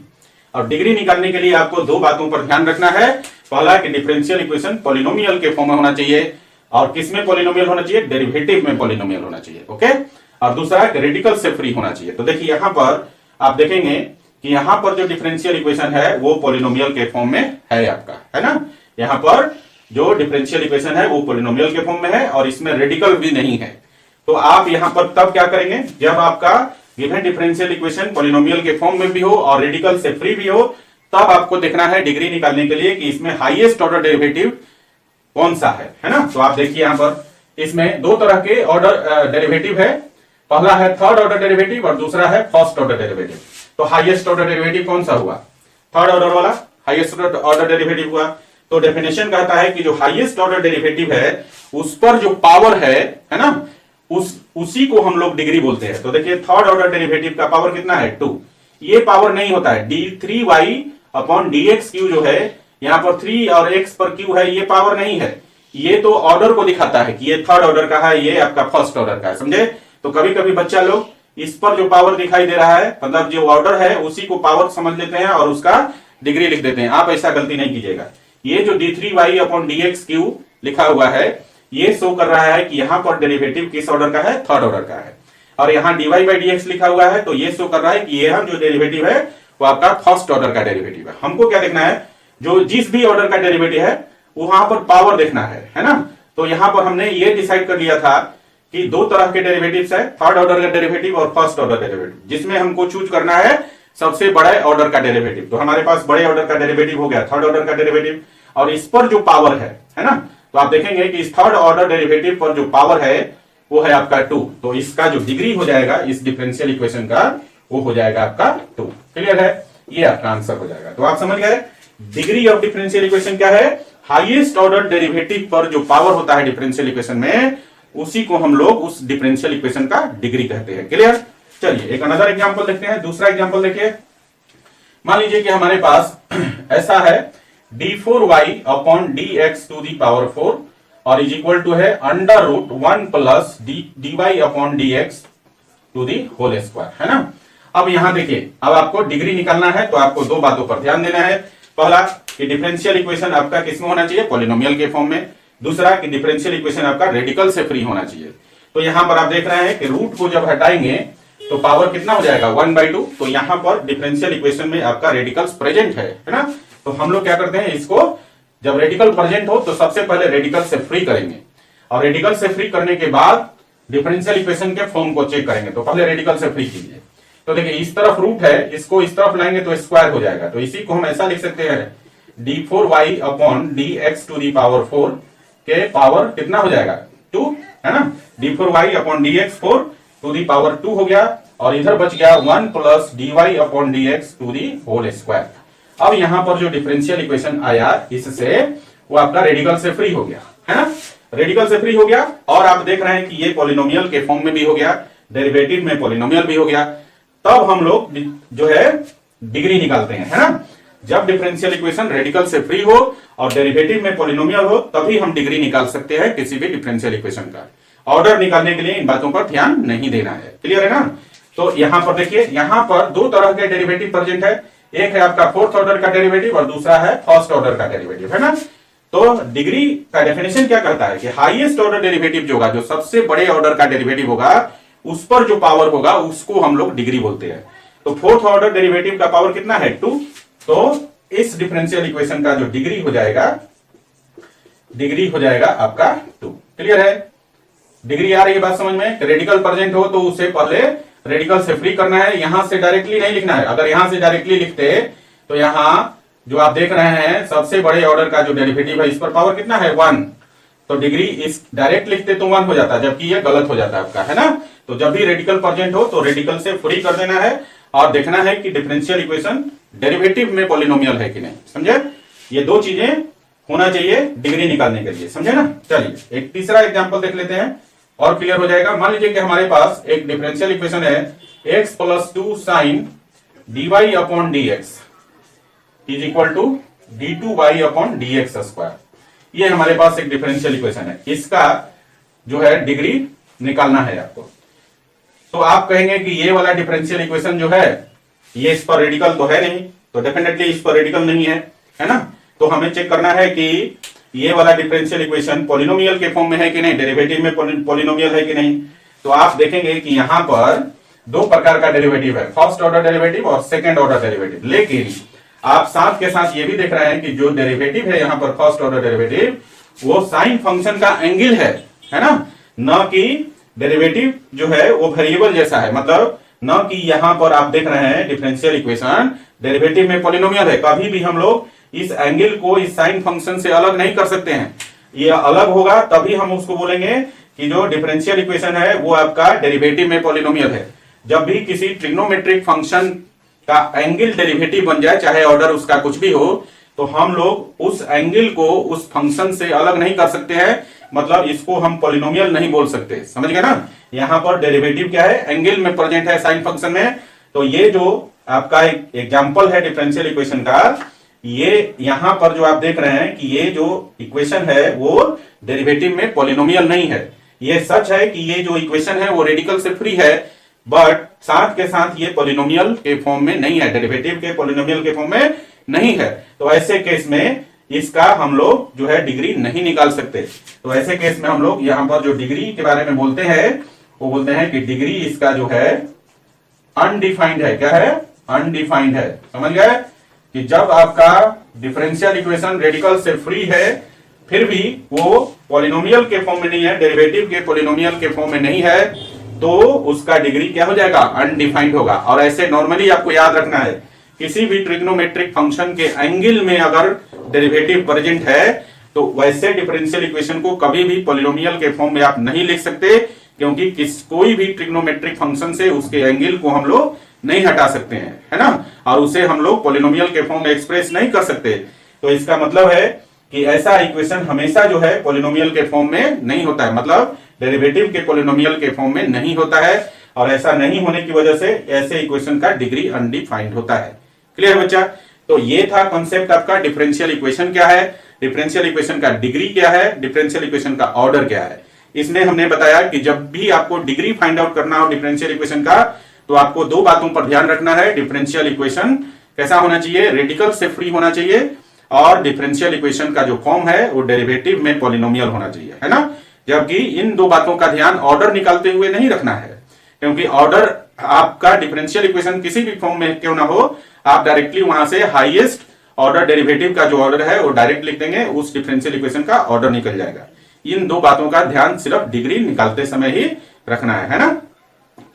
और डिग्री निकालने के लिए आपको दो बातों पर ध्यान रखना है। पहला कि डिफरेंशियल इक्वेशन पॉलिनोमियल के फॉर्म में होना चाहिए, और किसमें पॉलिनोमियल होना चाहिए, डेरिवेटिव में पॉलिनोमियल होना चाहिए। ओके, और दूसरा रेडिकल से फ्री होना चाहिए। तो देखिए यहां पर आप देखेंगे कि यहां पर जो डिफरेंशियल इक्वेशन है वो पॉलिनोमियल के फॉर्म में है आपका, है ना। यहां पर जो डिफरेंशियल इक्वेशन है वो पॉलिनोमियल के फॉर्म में है और इसमें रेडिकल भी नहीं है। तो आप यहां पर तब क्या करेंगे, जब आपका गिवन डिफरेंशियल इक्वेशन पॉलिनोमियल के फॉर्म में भी हो और रेडिकल से फ्री भी हो, तब आपको देखना है डिग्री निकालने के लिए कि इसमें हाईएस्ट ऑर्डर डेरिवेटिव कौन सा है ना। तो आप देखिए यहां पर इसमें दो तरह के ऑर्डर डेरिवेटिव है, पहला है थर्ड ऑर्डर डेरिवेटिव और दूसरा है फर्स्ट ऑर्डर डेरिवेटिव। तो हाईएस्ट ऑर्डर डेरिवेटिव कौन सा हुआ, थर्ड ऑर्डर वाला हाईएस्ट ऑर्डर डेरिवेटिव हुआ। तो डेफिनेशन कहता है कि जो हाईएस्ट ऑर्डर डेरिवेटिव है उस पर जो पावर है ना, उसी को हम लोग डिग्री बोलते हैं। तो देखिए थर्ड ऑर्डर डेरिवेटिव का पावर कितना है 2, ये पावर नहीं होता है d3y अपॉन dx क्यू जो है, यहां पर 3 और x पर q है, ये पावर नहीं है, ये तो ऑर्डर को दिखाता है कि ये थर्ड ऑर्डर का है, ये आपका फर्स्ट ऑर्डर का है, समझे। तो कभी कभी बच्चा लोग इस पर जो पावर दिखाई दे रहा है, मतलब जो ऑर्डर है उसी को पावर समझ लेते हैं और उसका डिग्री लिख देते हैं। आप ऐसा गलती नहीं कीजिएगा। ये जो d3y अपॉन dx क्यू लिखा हुआ है ये शो कर रहा है कि यहां पर डेरिवेटिव किस ऑर्डर का है, थर्ड ऑर्डर का है। और यहाँ dy बाई dx लिखा हुआ है तो ये शो कर रहा है कि यह जो डेरिवेटिव है वो आपका फर्स्ट ऑर्डर का डेरिवेटिव है। हमको क्या देखना है, जो जिस भी ऑर्डर का डेरिवेटिव है वहां पर पावर देखना है ना। तो यहां पर हमने ये डिसाइड कर लिया था कि दो तरह के डेरिवेटिव्स है, थर्ड ऑर्डर का डेरिवेटिव और फर्स्ट ऑर्डर डेरिवेटिव, जिसमें हमको चूज करना है सबसे बड़े ऑर्डर का डेरिवेटिव। तो हमारे पास बड़े ऑर्डर का डेरिवेटिव हो गया थर्ड ऑर्डर का डेरिवेटिव, और इस पर जो पावर है ना, तो आप देखेंगे कि इस थर्ड ऑर्डर डेरिवेटिव पर जो पावर है वो है आपका 2। तो इसका जो डिग्री हो जाएगा इस डिफरेंशियल इक्वेशन का वो हो जाएगा आपका 2। क्लियर है, ये आपका आंसर हो जाएगा। तो आप समझ गए डिग्री ऑफ डिफरेंशियल इक्वेशन क्या है, हाईएस्ट ऑर्डर डेरिवेटिव पर जो पावर होता है डिफरेंशियल इक्वेशन में उसी को हम लोग उस डिफरेंशियल इक्वेशन का डिग्री कहते हैं। क्लियर, चलिए एक अनदर एग्जांपल देखते हैं। दूसरा एग्जांपल देखिए, मान लीजिए कि हमारे पास ऐसा है d4y upon dx to the power 4 और इज इक्वल टू है under root 1 plus dy upon dx to the whole square, है ना। अब यहां देखिए, अब आपको डिग्री निकालना है तो आपको दो बातों पर ध्यान देना है। पहला कि डिफरेंशियल इक्वेशन आपका किसमें होना चाहिए, पॉलिनोमियल के फॉर्म में। दूसरा कि डिफरेंशियल इक्वेशन आपका रेडिकल से फ्री होना चाहिए। तो यहां पर आप देख रहे हैं कि रूट को जब हटाएंगे तो पावर कितना हो जाएगा 1/2। तो यहां पर डिफरेंशियल इक्वेशन में आपका रेडिकल्स प्रेजेंट है ना। तो हम लोग क्या करते हैं, इसको जब रेडिकल प्रेजेंट हो तो सबसे पहले रेडिकल से फ्री करेंगे, और रेडिकल से फ्री करने के बाद डिफरेंशियल इक्वेशन के फॉर्म को चेक करेंगे। तो पहले रेडिकल से फ्री कीजिए। तो देखिए इस तरफ रूट है, इसको इस तरफ लाएंगे तो स्क्वायर हो जाएगा। तो इसी को हम ऐसा लिख सकते हैं d4y upon dx to the power 4 के पावर कितना हो जाएगा 2, है ना। d4y upon dx 4 to the power 2 हो गया, और इधर बच गया 1 plus dy upon dx to the whole square. अब यहां पर जो डिफरेंशियल इक्वेशन आया इससे वो आपका रेडिकल से फ्री हो गया, है ना, रेडिकल से फ्री हो गया। और आप देख रहे हैं कि ये पॉलिनोमियल के फॉर्म में भी हो गया, डेरिवेटिव में पॉलिनोमियल भी हो गया। तब हम लोग जो है डिग्री निकालते हैं, है ना। जब डिफरेंशियल इक्वेशन रेडिकल से फ्री हो और डेरिवेटिव में पॉलिनोमियल हो तभी हम डिग्री निकाल सकते हैं किसी भी डिफरेंशियल इक्वेशन का। ऑर्डर निकालने के लिए इन बातों पर ध्यान नहीं देना है, क्लियर है ना। तो यहां पर देखिए, यहां पर दो तरह के डेरिवेटिव प्रेजेंट है, एक है आपका फोर्थ ऑर्डर का डेरिवेटिव और दूसरा है फर्स्ट ऑर्डर का डेरिवेटिव, है ना। तो डिग्री का डेफिनेशन क्या कहता है कि हाईएस्ट ऑर्डर डेरिवेटिव जो होगा, जो सबसे बड़े ऑर्डर का डेरिवेटिव होगा, उस पर जो पावर होगा उसको हम लोग डिग्री बोलते हैं। तो फोर्थ ऑर्डर डेरिवेटिव का पावर कितना है 2। तो इस डिफरेंशियल इक्वेशन का जो डिग्री हो जाएगा आपका 2। क्लियर है, डिग्री आ रही है बात समझ में। रेडिकल प्रेजेंट हो तो उसे पहले रेडिकल से फ्री करना है, यहां से डायरेक्टली नहीं लिखना है। अगर यहां से डायरेक्टली लिखते तो यहां जो आप देख रहे हैं सबसे बड़े ऑर्डर का जो डेरिवेटिव है इस पर पावर कितना है 1, तो डिग्री इस डायरेक्ट लिखते तो 1 हो जाता है, जबकि ये गलत हो जाता है आपका, है ना। तो जब भी रेडिकल प्रेजेंट हो तो रेडिकल से फ्री कर देना है और देखना है कि डिफरेंशियल इक्वेशन डेरिवेटिव में पॉलिनोमियल है कि नहीं, समझे। ये दो चीजें होना चाहिए डिग्री निकालने के लिए, समझे ना। चलिए एक तीसरा एग्जांपल देख लेते हैं और क्लियर हो जाएगा। मान लीजिए कि हमारे पास एक डिफरेंशियल इक्वेशन है x plus 2 sine dy upon dx is equal to d2y upon dx square. ये हमारे पास एक डिफरेंशियल इक्वेशन है, इसका जो है डिग्री निकालना है आपको। तो आप कहेंगे कि ये वाला डिफरेंशियल इक्वेशन जो है ये इस पर रेडिकल तो है नहीं, तो डेफिनेटली इस पर रेडिकल नहीं है ना। तो हमें चेक करना है कि ये वाला डिफरेंशियल इक्वेशन पॉलिनोमियल के फॉर्म में है कि नहीं, डेरिवेटिव में पॉलिनोमियल है कि नहीं। तो आप देखेंगे कि यहां पर दो प्रकार का डेरिवेटिव है, फर्स्ट ऑर्डर डेरिवेटिव और सेकंड ऑर्डर डेरिवेटिव। लेकिन आप साथ के साथ ये भी देख रहे हैं कि जो डेरिवेटिव है यहां पर फर्स्ट ऑर्डर डेरिवेटिव वो साइन फंक्शन का एंगल है ना, न कि डेरिवेटिव जो है वो वेरिएबल जैसा है। मतलब न कि यहां पर आप देख रहे हैं डिफरेंशियल इक्वेशन डेरिवेटिव में पॉलिनोमियल है, कभी भी हम लोग इस एंगल को इस साइन फंक्शन से अलग नहीं कर सकते हैं। ये अलग होगा तभी हम उसको बोलेंगे कि जो डिफरेंशियल इक्वेशन है वो आपका डेरिवेटिव में पॉलिनोमियल है। जब भी किसी ट्रिग्नोमेट्रिक फंक्शन का एंगल डेरिवेटिव बन जाए, चाहे ऑर्डर उसका कुछ भी हो, तो हम लोग उस एंगल को उस फंक्शन से अलग नहीं कर सकते हैं। मतलब इसको हम पॉलिनोमियल नहीं बोल सकते, समझ गए ना। यहां पर डेरिवेटिव क्या है, एंगल में प्रेजेंट है साइन फंक्शन में। तो ये जो आपका एक एग्जांपल है डिफरेंशियल इक्वेशन का, ये यहां पर जो आप देख रहे हैं कि ये जो इक्वेशन है वो डेरिवेटिव में पॉलिनोमियल नहीं है। ये सच है कि ये जो इक्वेशन है वो रेडिकल से फ्री है, बट साथ के साथ ये पॉलिनोमियल के फॉर्म में नहीं है, डेरिवेटिव के पॉलिनोमियल के फॉर्म में नहीं है। तो ऐसे केस में इसका हम लोग जो है डिग्री नहीं निकाल सकते। तो ऐसे केस में हम लोग यहां पर जो डिग्री के बारे में बोलते हैं वो बोलते हैं कि डिग्री इसका जो है अनडिफाइंड है। क्या है, अनडिफाइंड है। समझ गए कि जब आपका डिफरेंशियल इक्वेशन रेडिकल से फ्री है फिर भी वो पॉलिनोमियल के फॉर्म में नहीं है, डेरिवेटिव के पॉलिनोमियल के फॉर्म में नहीं है, तो उसका डिग्री क्या हो जाएगा, अनडिफाइंड होगा। और ऐसे नॉर्मली आपको याद रखना है, किसी भी ट्रिग्नोमेट्रिक फंक्शन के एंगल में अगर डेरिवेटिव प्रेजेंट है तो वैसे डिफरेंशियल इक्वेशन को कभी भी पॉलिनोमियल के फॉर्म में आप नहीं लिख सकते, क्योंकि कोई भी ट्रिग्नोमेट्रिक फंक्शन से उसके एंगल को हम लोग नहीं हटा सकते हैं, है ना। और उसे हम लोग पॉलिनोमियल के फॉर्म में एक्सप्रेस नहीं कर सकते। तो इसका मतलब है कि ऐसा इक्वेशन हमेशा जो है पॉलिनोमियल के फॉर्म में नहीं होता है, मतलब डेरिवेटिव के पॉलिनोमियल के फॉर्म में नहीं होता है। और ऐसा नहीं होने की वजह से ऐसे इक्वेशन का डिग्री अनडिफाइंड होता है। क्लियर बच्चा। तो ये था कॉन्सेप्ट आपका डिफरेंशियल इक्वेशन क्या है, डिफरेंशियल इक्वेशन का डिग्री क्या है, डिफरेंशियल इक्वेशन का ऑर्डर क्या है। इसमें हमने बताया कि जब भी आपको डिग्री फाइंड आउट करना हो डिफरेंशियल इक्वेशन का, तो आपको दो बातों पर ध्यान रखना है। डिफरेंशियल इक्वेशन कैसा होना चाहिए, रेडिकल से फ्री होना चाहिए, और डिफरेंशियल इक्वेशन का जो फॉर्म है वो डेरिवेटिव में पॉलिनोमियल होना चाहिए, है ना। जबकि इन दो बातों का ध्यान ऑर्डर निकालते हुए नहीं रखना है, क्योंकि ऑर्डर आपका डिफरेंशियल इक्वेशन किसी भी फॉर्म में क्यों ना हो, आप डायरेक्टली वहां से हाईएस्ट ऑर्डर डेरिवेटिव का जो ऑर्डर है वो डायरेक्ट लिख देंगे, उस डिफरेंशियल इक्वेशन का ऑर्डर निकल जाएगा। इन दो बातों का ध्यान सिर्फ डिग्री निकालते समय ही रखना है ना।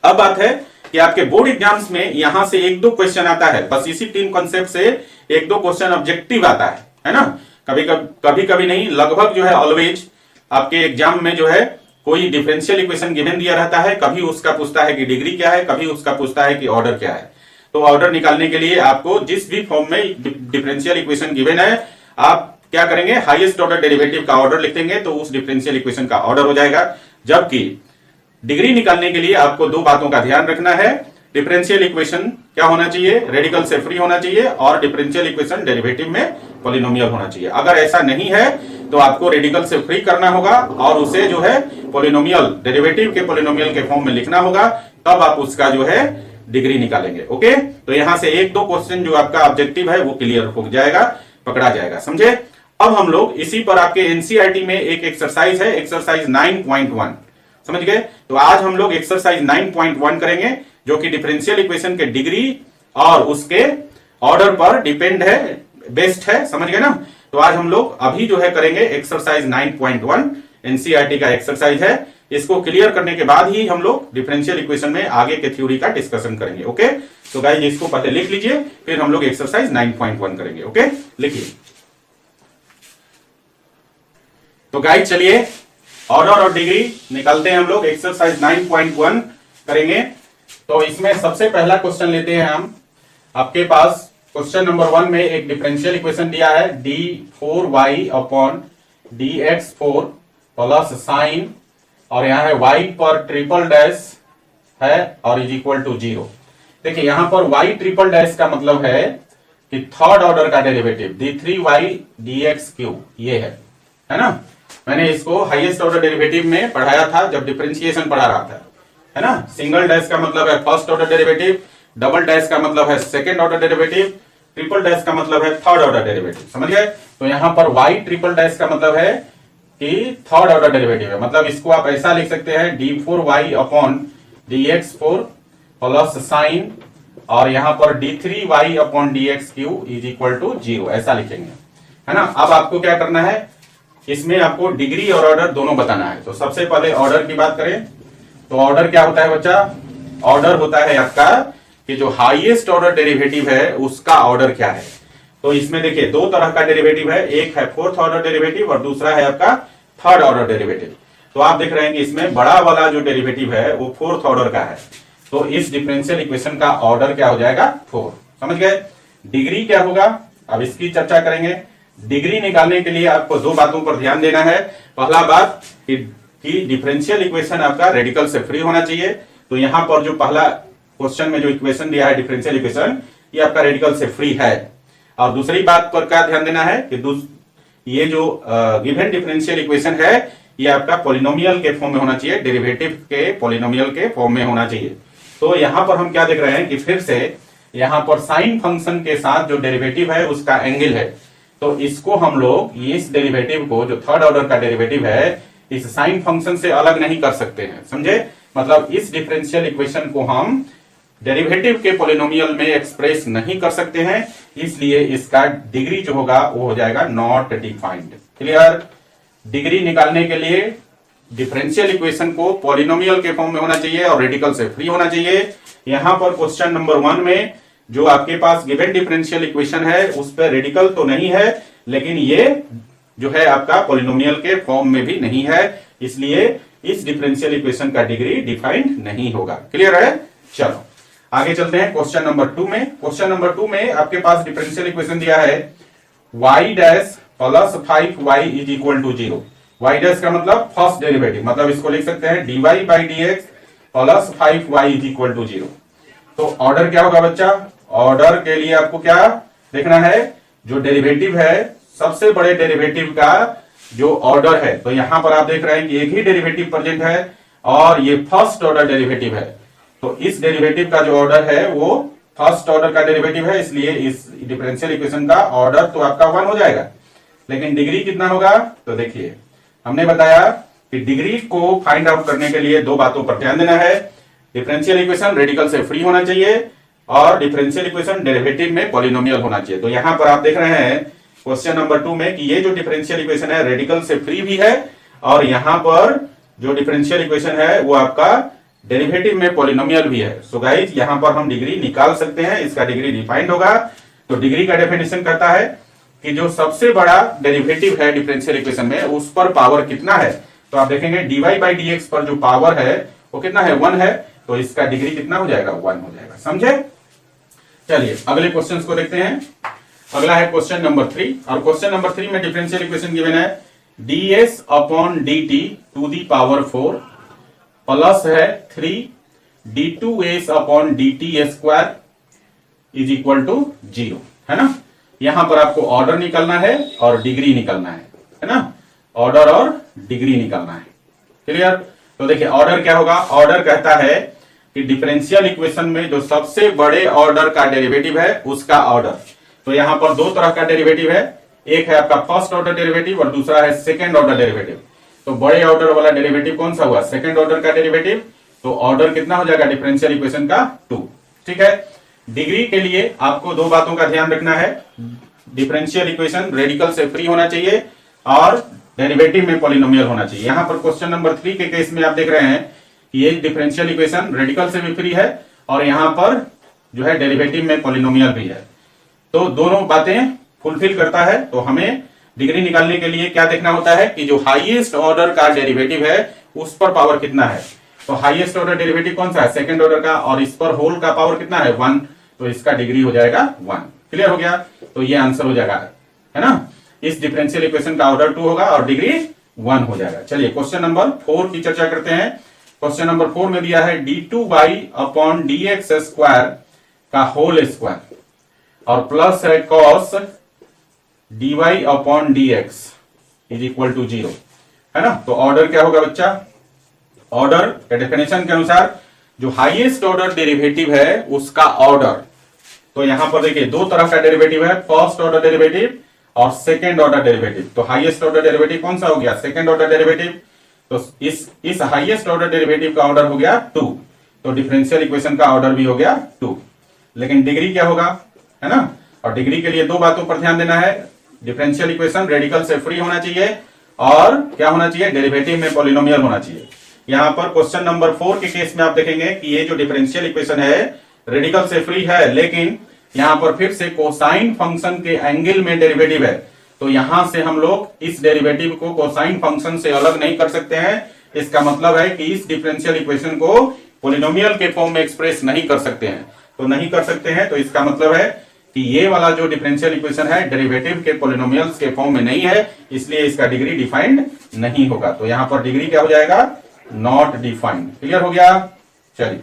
अब बात है कि आपके बोर्ड एग्जाम्स में यहां से एक दो क्वेश्चन आता है, बस इसी तीन कॉन्सेप्ट से एक दो क्वेश्चन ऑब्जेक्टिव आता है ना। कभी कभी नहीं, लगभग जो है ऑलवेज आपके एग्जाम में जो है कोई डिफरेंशियल इक्वेशन गिवन दिया रहता है, कभी उसका पूछता है कि डिग्री क्या है, कभी उसका पूछता है कि ऑर्डर क्या है। तो ऑर्डर निकालने के लिए आपको जिस भी फॉर्म में डिफरेंशियल इक्वेशन गिवन है, आप क्या करेंगे, हाईएस्ट ऑर्डर डेरिवेटिव का ऑर्डर लिख देंगे तो उस डिफरेंशियल इक्वेशन का ऑर्डर हो जाएगा। जबकि डिग्री निकालने के लिए आपको दो बातों का ध्यान रखना है। डिफरेंशियल इक्वेशन क्या होना चाहिए, रेडिकल से फ्री होना चाहिए, और डिफरेंशियल इक्वेशन डेरिवेटिव में पॉलिनोमियल होना चाहिए। अगर ऐसा नहीं है तो आपको रेडिकल से फ्री करना होगा और उसे जो है पॉलिनोमियल, डेरिवेटिव के पॉलिनोमियल के फॉर्म में लिखना होगा, तब आप उसका जो है डिग्री निकालेंगे। ओके, तो यहां से एक दो क्वेश्चन जो आपका ऑब्जेक्टिव है वो क्लियर हो जाएगा, पकड़ा जाएगा, समझे। अब हम लोग इसी पर आपके एनसीईआरटी में एक एक्सरसाइज है, एक्सरसाइज 9.1, समझ गए। तो आज हम लोग एक्सरसाइज 9.1 करेंगे, जो कि डिफरेंशियल इक्वेशन के डिग्री और उसके ऑर्डर पर डिपेंड है, बेस्ड है, समझ गए ना। तो आज हम लोग अभी जो है करेंगे एक्सरसाइज 9.1, एनसीईआरटी का एक्सरसाइज है। इसको क्लियर करने के बाद ही हम लोग डिफरेंशियल इक्वेशन में आगे के थ्योरी का डिस्कशन करेंगे। ओके, तो गाइस इसको पहले लिख लीजिए, फिर हम लोग एक्सरसाइज 9.1 करेंगे। ओके, लिखिए। तो गाइस चलिए ऑर्डर और डिग्री निकालते हैं हम लोग, एक्सरसाइज 9.1 करेंगे। तो इसमें सबसे पहला क्वेश्चन लेते हैं हम। आपके पास क्वेश्चन नंबर 1 में एक डिफरेंशियल इक्वेशन दिया है, d4y upon dx4 plus sign, और यहां है y पर ट्रिपल डैश है और इज इक्वल टू 0। देखिए यहां पर y ट्रिपल डैश का मतलब है कि थर्ड ऑर्डर का डेरिवेटिव d3y dx3 ये है ना। मैंने इसको हाईएस्ट ऑर्डर डेरिवेटिव में पढ़ाया था जब डिफरेंशिएशन पढ़ा रहा था, है ना। सिंगल डैश का मतलब है first order derivative, double dash का मतलब है second order derivative, triple dash का मतलब है थर्ड ऑर्डर डेरिवेटिव, समझ गए। तो यहां पर y ट्रिपल डैश का मतलब है कि थर्ड ऑर्डर डेरिवेटिव है, मतलब इसको आप ऐसा लिख सकते हैं d4y upon dx4 plus sign, और यहां पर d3y upon dx3 is equal to 0, ऐसा लिखेंगे, है ना। अब आपको क्या करना है, इसमें आपको डिग्री और ऑर्डर दोनों बताना है। तो सबसे पहले ऑर्डर की बात करें तो ऑर्डर क्या होता है बच्चा, ऑर्डर होता है आपका कि जो हाईएस्ट ऑर्डर डेरिवेटिव है उसका ऑर्डर क्या है। तो इसमें देखिए दो तरह का डेरिवेटिव है, एक है फोर्थ ऑर्डर डेरिवेटिव और दूसरा है आपका थर्ड ऑर्डर डेरिवेटिव। तो आप देख रहे हैं कि इसमें बड़ा वाला जो डेरिवेटिव है वो फोर्थ ऑर्डर का है, तो इस डिफरेंशियल इक्वेशन का ऑर्डर क्या हो जाएगा, 4, समझ गए। डिग्री क्या होगा, अब इसकी चर्चा करेंगे। डिग्री निकालने के लिए आपको दो बातों पर ध्यान देना है। पहला बात कि डिफरेंशियल इक्वेशन आपका रेडिकल से फ्री होना चाहिए। तो यहां पर जो पहला क्वेश्चन में जो इक्वेशन दिया है डिफरेंशियल इक्वेशन, ये आपका रेडिकल से फ्री है। और दूसरी बात पर क्या ध्यान देना है कि ये जो गिवन डिफरेंशियल इक्वेशन है ये आपका पॉलिनोमियल के फॉर्म में होना चाहिए, डेरिवेटिव के पॉलिनोमियल के फॉर्म में होना चाहिए। तो यहां पर हम क्या देख रहे हैं कि फिर से यहां पर साइन फंक्शन के साथ जो डेरिवेटिव है उसका एंगल है, तो इसको हम लोग इस डेरिवेटिव को, जो थर्ड ऑर्डर का डेरिवेटिव है, इस साइन फंक्शन से अलग नहीं कर सकते हैं, समझे। मतलब इस डिफरेंशियल इक्वेशन को हम डेरिवेटिव के पॉलिनोमियल में एक्सप्रेस नहीं कर सकते हैं, इसलिए इसका डिग्री जो होगा वो हो जाएगा नॉट डिफाइंड। क्लियर। डिग्री निकालने के लिए डिफरेंशियल इक्वेशन को पॉलिनोमियल के फॉर्म में होना चाहिए और रेडिकल से फ्री होना चाहिए। यहां पर क्वेश्चन नंबर 1 में जो आपके पास गिवन डिफरेंशियल इक्वेशन है उस पर रेडिकल तो नहीं है, लेकिन ये जो है आपका पॉलिनोमियल के फॉर्म में भी नहीं है, इसलिए इस डिफरेंशियल इक्वेशन का डिग्री डिफाइंड नहीं होगा। क्लियर है। चलो आगे चलते हैं क्वेश्चन नंबर 2 में। क्वेश्चन नंबर 2 में आपके पास डिफरेंशियल इक्वेशन दिया है y dash plus 5y is equal to 0। y dash का मतलब फर्स्ट डेरिवेटिव, मतलब इसको लिख सकते हैं dy by dx plus 5y is equal to 0। तो ऑर्डर क्या होगा बच्चा, ऑर्डर के लिए आपको क्या देखना है, जो डेरिवेटिव है सबसे बड़े डेरिवेटिव का जो ऑर्डर है। तो यहां पर आप देख रहे हैं कि एक ही डेरिवेटिव प्रेजेंट है और ये फर्स्ट ऑर्डर डेरिवेटिव है, तो इस डेरिवेटिव का जो ऑर्डर है वो फर्स्ट ऑर्डर का डेरिवेटिव है, इसलिए इस डिफरेंशियल इक्वेशन का ऑर्डर तो आपका 1 हो जाएगा। लेकिन डिग्री कितना होगा, तो देखिए हमने बताया कि डिग्री को फाइंड आउट करने के लिए दो बातों पर ध्यान देना है। डिफरेंशियल इक्वेशन रेडिकल से फ्री होना चाहिए और डिफरेंशियल इक्वेशन डेरिवेटिव में पॉलिनोमियल होना चाहिए। तो यहां पर आप देख रहे हैं क्वेश्चन नंबर 2 में कि ये जो डिफरेंशियल इक्वेशन है रेडिकल से फ्री भी है और यहां पर जो डिफरेंशियल इक्वेशन है वो आपका डेरिवेटिव में पॉलिनोमियल भी है। सो गाइस यहां पर हम डिग्री निकाल सकते हैं, इसका डिग्री डिफाइंड होगा। तो डिग्री का डेफिनेशन करता है कि जो सबसे बड़ा डेरिवेटिव है डिफरेंशियल इक्वेशन में उस पर पावर कितना है, तो आप देखेंगे dy बाई dx पर जो पावर है वो कितना है 1 है, तो इसका डिग्री कितना हो जाएगा 1 हो जाएगा। समझे? चलिए अगले क्वेश्चन को देखते हैं। अगला है क्वेश्चन नंबर 3 और क्वेश्चन नंबर 3 में डिफरेंशियल इक्वेशन गिवन है ds upon dt to the power 4 plus है 3 d2s upon dt square is equal to 0, है ना। यहां पर आपको ऑर्डर निकलना है और डिग्री निकलना है ना, ऑर्डर और डिग्री निकलना है। क्लियर? तो देखिए ऑर्डर क्या होगा, ऑर्डर कहता है कि डिफरेंशियल इक्वेशन में जो सबसे बड़े ऑर्डर का डेरिवेटिव है उसका ऑर्डर। तो यहां पर दो तरह का डेरिवेटिव है, एक है आपका फर्स्ट ऑर्डर डेरिवेटिव और दूसरा है सेकंड ऑर्डर डेरिवेटिव। तो बड़े ऑर्डर वाला डेरिवेटिव कौन सा हुआ, सेकंड ऑर्डर का डेरिवेटिव। तो ऑर्डर कितना हो जाएगा डिफरेंशियल इक्वेशन का 2। ठीक है। डिग्री के लिए आपको दो बातों का ध्यान रखना है, डिफरेंशियल इक्वेशन रेडिकल से फ्री होना चाहिए और डेरिवेटिव में पॉलिनोमियल होना चाहिए। यहां पर क्वेश्चन नंबर 3 के केस में आप देख रहे हैं कि ये डिफरेंशियल इक्वेशन रेडिकल से भी फ्री है और यहां पर जो है डेरिवेटिव में पॉलिनोमियल भी है, तो दोनों बातें फुलफिल करता है। तो हमें डिग्री निकालने के लिए क्या देखना होता है कि जो हाईएस्ट ऑर्डर का डेरिवेटिव है उस पर पावर कितना है। तो हाईएस्ट ऑर्डर डेरिवेटिव कौन सा है, सेकंड ऑर्डर का, और इस पर होल का पावर कितना है 1, तो इसका डिग्री हो जाएगा 1। क्लियर हो गया? तो ये आंसर हो जाएगा, है ना। इस डिफरेंशियल इक्वेशन का ऑर्डर 2 होगा और डिग्री 1 हो जाएगा। चलिए क्वेश्चन नंबर 4 की चर्चा करते हैं। क्वेश्चन नंबर 4 में दिया है d2y अपॉन dx स्क्वायर का होल स्क्वायर और प्लस है cos dy upon dx is equal to 0, है ना। तो ऑर्डर क्या होगा बच्चा, ऑर्डर के डेफिनेशन के अनुसार जो हाईएस्ट ऑर्डर डेरिवेटिव है उसका ऑर्डर। तो यहां पर देखिए दो तरह का डेरिवेटिव है, फर्स्ट ऑर्डर डेरिवेटिव और सेकंड ऑर्डर डेरिवेटिव। तो हाईएस्ट ऑर्डर डेरिवेटिव कौन सा हो गया, सेकंड ऑर्डर डेरिवेटिव। तो इस हाईएस्ट ऑर्डर डेरिवेटिव का ऑर्डर हो गया 2, तो डिफरेंशियल इक्वेशन का ऑर्डर भी हो गया 2। लेकिन डिग्री क्या होगा, है ना। और डिग्री के लिए दो बातों पर ध्यान देना है, डिफरेंशियल इक्वेशन रेडिकल से फ्री होना चाहिए और क्या होना चाहिए, डेरिवेटिव में पॉलिनोमियल होना चाहिए। यहां पर क्वेश्चन नंबर 4 के केस में आप देखेंगे कि ये जो डिफरेंशियल इक्वेशन है रेडिकल से फ्री है, लेकिन यहां पर फिर से कोसाइन फंक्शन के एंगल में डेरिवेटिव है। तो यहां से हम लोग इस डेरिवेटिव को कोसाइन फंक्शन से अलग नहीं कर सकते हैं। इसका मतलब है कि इस डिफरेंशियल इक्वेशन को पॉलिनोमियल के फॉर्म में एक्सप्रेस नहीं कर सकते हैं। तो नहीं कर सकते हैं तो इसका मतलब है कि ये वाला जो डिफरेंशियल इक्वेशन है डेरिवेटिव के पॉलिनोमियल्स के फॉर्म में नहीं है, इसलिए इसका डिग्री डिफाइंड नहीं होगा। तो यहां पर डिग्री क्या हो जाएगा, नॉट डिफाइंड। क्लियर हो गया? चलिए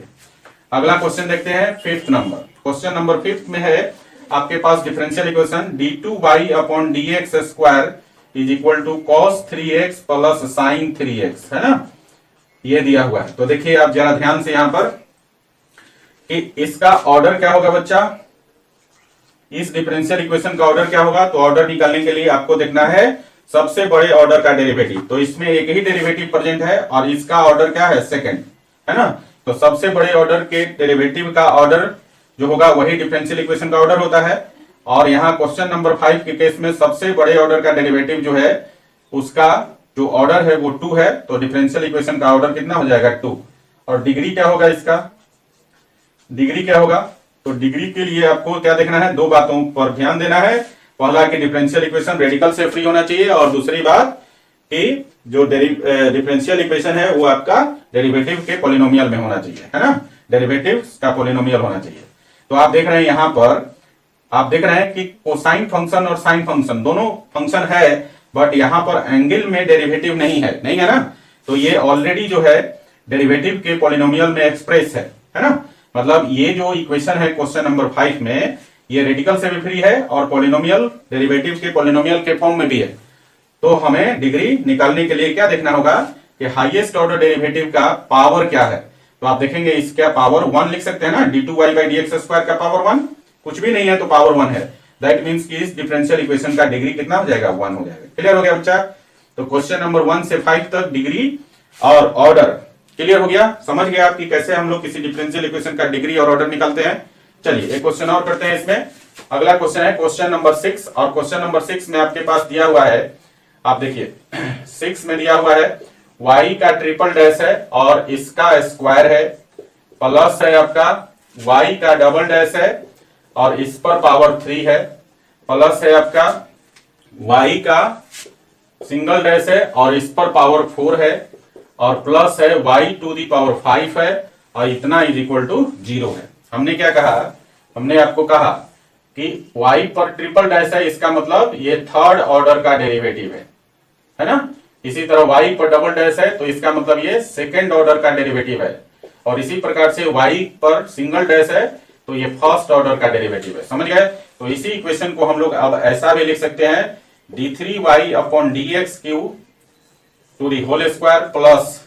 अगला क्वेश्चन देखते हैं, 5th नंबर। क्वेश्चन नंबर 5 में है आपके पास differential equation d2y upon dx square is equal to cos 3x plus sin 3x, है ना, ये दिया हुआ है। तो देखिए आप जरा ध्यान से यहां पर कि इसका ऑर्डर क्या होगा बच्चा, इस डिफरेंशियल इक्वेशन का ऑर्डर क्या होगा। तो ऑर्डर निकालने के लिए आपको देखना है सबसे बड़े ऑर्डर का डेरिवेटिव। तो इसमें एक ही डेरिवेटिव प्रेजेंट है और इसका ऑर्डर क्या है, सेकंड, है ना। तो सबसे बड़े ऑर्डर के डेरिवेटिव का ऑर्डर जो होगा वही डिफरेंशियल इक्वेशन का ऑर्डर होता है। और यहाँ क्वेश्चन नंबर 5 के केस में सबसे बड़े ऑर्डर का डेरिवेटिव जो है उसका जो ऑर्डर है वो 2 है। तो डिफरेंशियल इक्वेशन का ऑर्डर कितना हो जाएगा 2। और डिग्री क्या होगा, इसका डिग्री क्या होगा। तो डिग्री के लिए आपको क्या देखना है, दो बातों पर ध्यान देना है। पहला कि डिफरेंशियल इक्वेशन रेडिकल से फ्री होना चाहिए और दूसरी बात कि जो डिफरेंशियल इक्वेशन है वो आपका डेरिवेटिव के पॉलिनोमियल में होना चाहिए, है ना, डेरिवेटिव का पॉलिनोमियल होना चाहिए। तो आप देख रहे हैं यहां पर आप देख रहे हैं कि कोसाइन फंक्शन और साइन फंक्शन दोनों फंक्शन है, बट यहां पर एंगल में डेरिवेटिव नहीं है ना। तो ये ऑलरेडी जो है डेरिवेटिव के पॉलिनोमियल में एक्सप्रेस है ना। मतलब ये जो इक्वेशन है क्वेश्चन नंबर 5 में ये रेडिकल से भी फ्री है और पॉलिनोमियल डेरिवेटिव के पॉलिनोमियल के फॉर्म में भी है। तो हमें डिग्री निकालने के लिए क्या देखना होगा कि हाईएस्ट ऑर्डर डेरिवेटिव का पावर क्या है। तो आप देखेंगे इसका पावर 1 लिख सकते हैं ना, d2y बाई dx स्क्वायर का पावर 1, कुछ भी नहीं है तो पावर 1 है। दैट मींस कि इस डिफरेंशियल इक्वेशन का डिग्री कितना हो जाएगा, 1 हो जाएगा। क्लियर हो गया बच्चा। तो क्वेश्चन नंबर 1 से 5 तक डिग्री और ऑर्डर क्लियर हो गया, समझ गया आप कि कैसे हम लोग किसी डिफरेंशियल इक्वेशन का डिग्री और ऑर्डर निकालते हैं। चलिए एक क्वेश्चन और करते हैं इसमें। अगला क्वेश्चन है क्वेश्चन नंबर 6 और क्वेश्चन नंबर 6 में आपके पास दिया हुआ है, आप देखिए 6 में दिया हुआ है y का ट्रिपल डैश है और इसका स्क्वायर है, प्लस है आपका y का डबल डैश है और इस पर पावर 3 है, प्लस है आपका y का सिंगल डैश है और इस पर पावर 4 है और प्लस है y टू दी पावर 5 है और इतना इज इक्वल टू 0 है। हमने क्या कहा, हमने आपको कहा कि y पर ट्रिपल डैश है, इसका मतलब ये थर्ड ऑर्डर का डेरिवेटिव है ना। इसी तरह y पर डबल डैश है तो इसका मतलब ये सेकेंड ऑर्डर का डेरिवेटिव है, और इसी प्रकार से y पर सिंगल डैश है तो ये फर्स्ट ऑर्डर का डेरिवेटिव है। समझ गए? तो इसी इक्वेशन को हम लोग अब ऐसा भी लिख सकते हैं, d3y upon dx cube to the whole square plus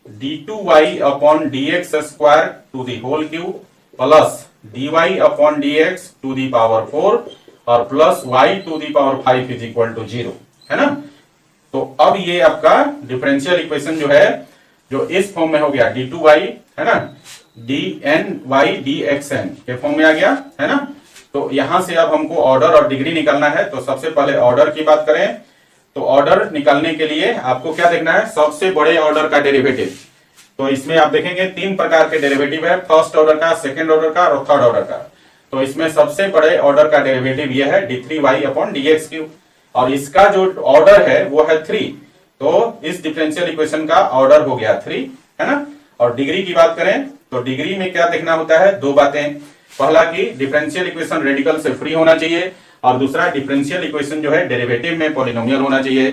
d2y upon dx square to the whole cube plus dy upon dx to the power 4 और plus y to the power 5 is equal to 0, है ना। तो अब ये आपका डिफरेंशियल इक्वेशन जो है, जो इस फॉर्म में हो गया d2y, है ना, dny dxn के फॉर्म में आ गया, है ना। तो यहां से अब हमको ऑर्डर और डिग्री निकालना है। तो सबसे पहले ऑर्डर की बात करें तो ऑर्डर निकालने के लिए आपको क्या देखना है, सबसे बड़े ऑर्डर का डेरिवेटिव। तो इसमें आप देखेंगे 3 प्रकार के डेरिवेटिव है, फर्स्ट ऑर्डर का, सेकंड ऑर्डर का और थर्ड ऑर्डर का। तो इसमें सबसे बड़े ऑर्डर का डेरिवेटिव यह है d3y अपॉन dx क्यूब, और इसका जो ऑर्डर है वो है 3। तो इस डिफरेंशियल इक्वेशन का ऑर्डर हो गया 3, है ना। और डिग्री की बात करें तो डिग्री में क्या देखना होता है, 2 बातें। पहला कि डिफरेंशियल इक्वेशन रेडिकल से फ्री होना चाहिए, और दूसरा डिफरेंशियल इक्वेशन जो है डेरिवेटिव में पॉलिनोमियल होना चाहिए।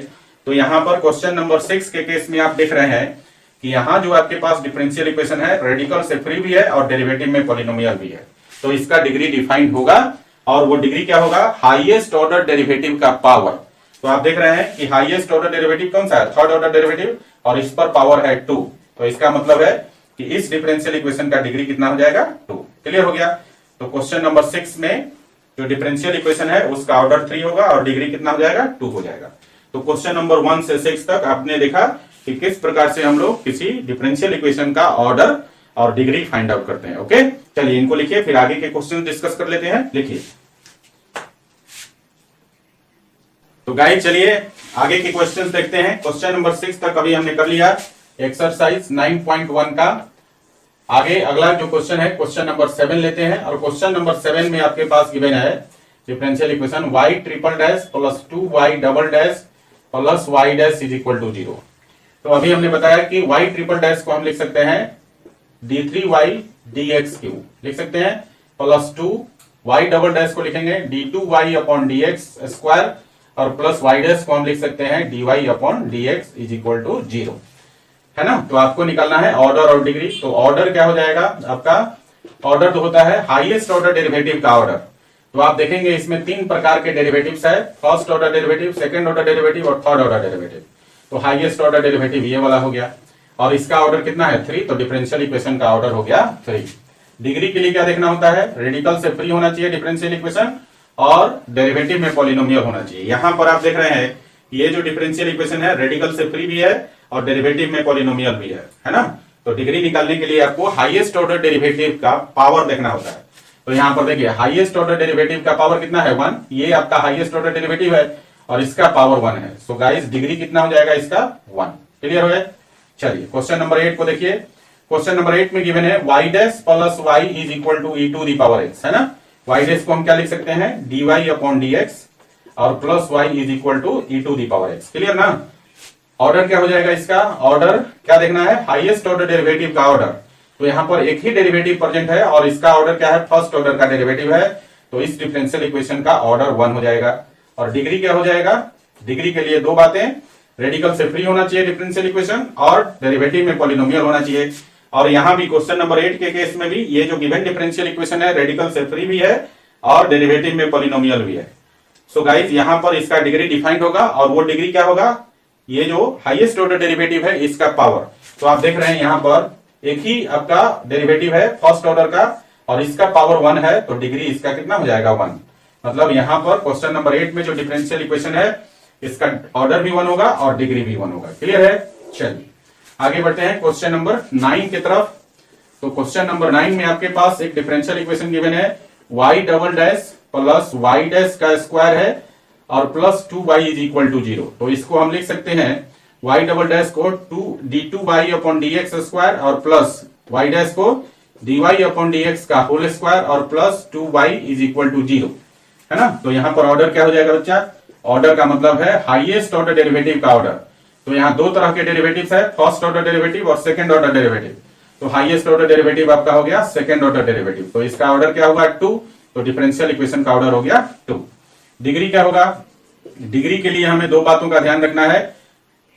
तो यहाँ पर क्वेश्चन नंबर 6 के केस में आप देख रहे हैं कि यहाँ जो आपके पास डिफरेंशियल इक्वेशन है रेडिकल से फ्री भी है और डेरिवेटिव में पॉलिनोमियल भी है। तो इसका डिग्री डिफाइंड होगा, और वो डिग्री क्या होगा, हाईएस्ट ऑर्डर डेरिवेटिव का पावर। तो आप देख रहे हैं कि हाईएस्ट ऑर्डर डेरिवेटिव कौन सा है, थर्ड ऑर्डर डेरिवेटिव, और इस पर पावर है 2। तो इसका मतलब है कि इस डिफरेंशियल इक्वेशन का डिग्री कितना हो जाएगा, 2। क्लियर हो गया? तो क्वेश्चन नंबर 6 में जो डिफरेंशियल इक्वेशन है उसका ऑर्डर 3 होगा और डिग्री कितना हो जाएगा, 2 हो जाएगा। तो क्वेश्चन नंबर 1 से 6 तक आपने देखा कि किस प्रकार से हम लोग किसी डिफरेंशियल इक्वेशन का ऑर्डर और डिग्री फाइंड आउट करते हैं। ओके, चलिए इनको लिखिए, फिर आगे के क्वेश्चन डिस्कस कर लेते हैं। लिखिए। तो गाइस चलिए आगे के क्वेश्चंस देखते हैं। क्वेश्चन नंबर 6 तक अभी हमने कर लिया एक्सरसाइज 9.1 का। आगे अगला जो क्वेश्चन है क्वेश्चन नंबर 7 लेते हैं, और क्वेश्चन नंबर 7 में आपके पास गिवन है differential equation y triple dash plus 2y double dash plus y dash is equal to 0। तो अभी हमने बताया कि y ट्रिपल डैश को हम लिख सकते हैं d3y dx क्यूब लिख सकते हैं, प्लस 2y डबल डैश को लिखेंगे d2y अपॉन dx स्क्वायर, और प्लस y डैश को हम लिख सकते हैं dy upon dx is equal to 0, है ना। तो आपको निकालना है ऑर्डर और डिग्री। तो ऑर्डर क्या हो जाएगा आपका, ऑर्डर तो होता है हाईएस्ट ऑर्डर डेरिवेटिव का ऑर्डर। तो आप देखेंगे इसमें 3 प्रकार के डेरिवेटिव्स है, first order derivative, second order derivative और थर्ड ऑर्डर डेरिवेटिव। तो हाईएस्ट ऑर्डर डेरिवेटिव ये वाला हो गया, और इसका ऑर्डर कितना है, 3। तो डिफरेंशियल इक्वेशन का ऑर्डर हो गया 3। डिग्री के लिए क्या देखना होता है, रेडिकल से फ्री होना चाहिए डिफरेंशियल इक्वेशन, और डेरिवेटिव में पॉलिनोमियल होना चाहिए। यहां पर आप देख रहे हैं ये जो डिफरेंशियल इक्वेशन है रेडिकल से फ्री भी है और डेरिवेटिव में पॉलिनोमियल भी है ना। तो डिग्री निकालने के लिए आपको हाईएस्ट ऑर्डर डेरिवेटिव का पावर देखना होता है। तो यहाँ पर देखिए हाईएस्ट ऑर्डर डेरिवेटिव का पावर कितना है, 1। ये आपका हाईएस्ट ऑर्डर डेरिवेटिव है और इसका पावर 1 है। सो गाइस डिग्री कितना हो जाएगा इसका, 1। क्लियर हो गया? चलिए क्वेश्चन नंबर 8 को देखिए। क्वेश्चन नंबर 8 में गिवन है y dash plus y is equal to e to the power x, है ना। y डैश को हम क्या लिख सकते हैं, dy अपॉन dx, और plus y is equal to e to the power x। Clear ना। ऑर्डर क्या हो जाएगा इसका, ऑर्डर क्या देखना है, हाईएस्ट ऑर्डर डेरिवेटिव का ऑर्डर। तो यहाँ पर एक ही डेरिवेटिव प्रेजेंट है और इसका ऑर्डर क्या है, फर्स्ट ऑर्डर का डेरिवेटिव है। तो इस डिफरेंशियल इक्वेशन का ऑर्डर 1 हो जाएगा। और डिग्री क्या हो जाएगा, डिग्री के लिए 2 बातें, रेडिकल से फ्री होना चाहिए डिफरेंशियल इक्वेशन, और डेरिवेटिव में पॉलिनोमियल होना चाहिए। और यहाँ भी क्वेश्चन नंबर 8 के केस में भी ये जो गिवन डिफरेंशियल इक्वेशन है रेडिकल से फ्री भी है और डेरिवेटिव में पॉलिनोमियल भी है। सो गाइस यहाँ पर इसका डिग्री डिफाइंड होगा, और वो डिग्री क्या होगा, ये जो हाईएस्ट ऑर्डर डेरिवेटिव है इसका पावर। तो आप देख रहे हैं यहाँ पर एक ही आपका डेरिवेटिव है फर्स्ट ऑर्डर का, और इसका पावर 1 है। तो डिग्री इसका कितना हो जाएगा, 1। मतलब यहाँ पर क्वेश्चन नंबर 8 में जो डिफरेंशियल इक्वेशन है इसका ऑर्डर भी 1 होगा और डिग्री भी 1 होगा। क्लियर है? चलिए आगे बढ़ते हैं क्वेश्चन नंबर 9 की तरफ। तो क्वेश्चन नंबर 9 में आपके पास एक डिफरेंशियल इक्वेशन गिवन है y double dash plus y dash का स्क्वायर है और plus 2y is equal to 0। तो इसको हम लिख सकते हैं y डबल डैश को d2y अपॉन dx स्क्वायर और प्लस y डैश को dy अपॉन dx का होल स्क्वायर और plus 2y is equal to 0, है ना। तो यहाँ पर ऑर्डर क्या हो जाएगा बच्चा, ऑर्डर का मतलब है हाईएस्ट ऑर्डर डेरिवेटिव का ऑर्डर। तो यहाँ दो तरह के डेरिवेटिव्स है, फर्स्ट ऑर्डर डेरिवेटिव और सेकंड ऑर्डर डेरिवेटिव। तो हाईएस्ट ऑर्डर डेरिवेटिव आपका हो गया सेकंड ऑर्डर डेरिवेटिव, तो इसका ऑर्डर क्या होगा 2, तो डिफरेंशियल इक्वेशन का ऑर्डर हो गया 2। डिग्री क्या होगा, डिग्री के लिए हमें दो बातों का ध्यान रखना है,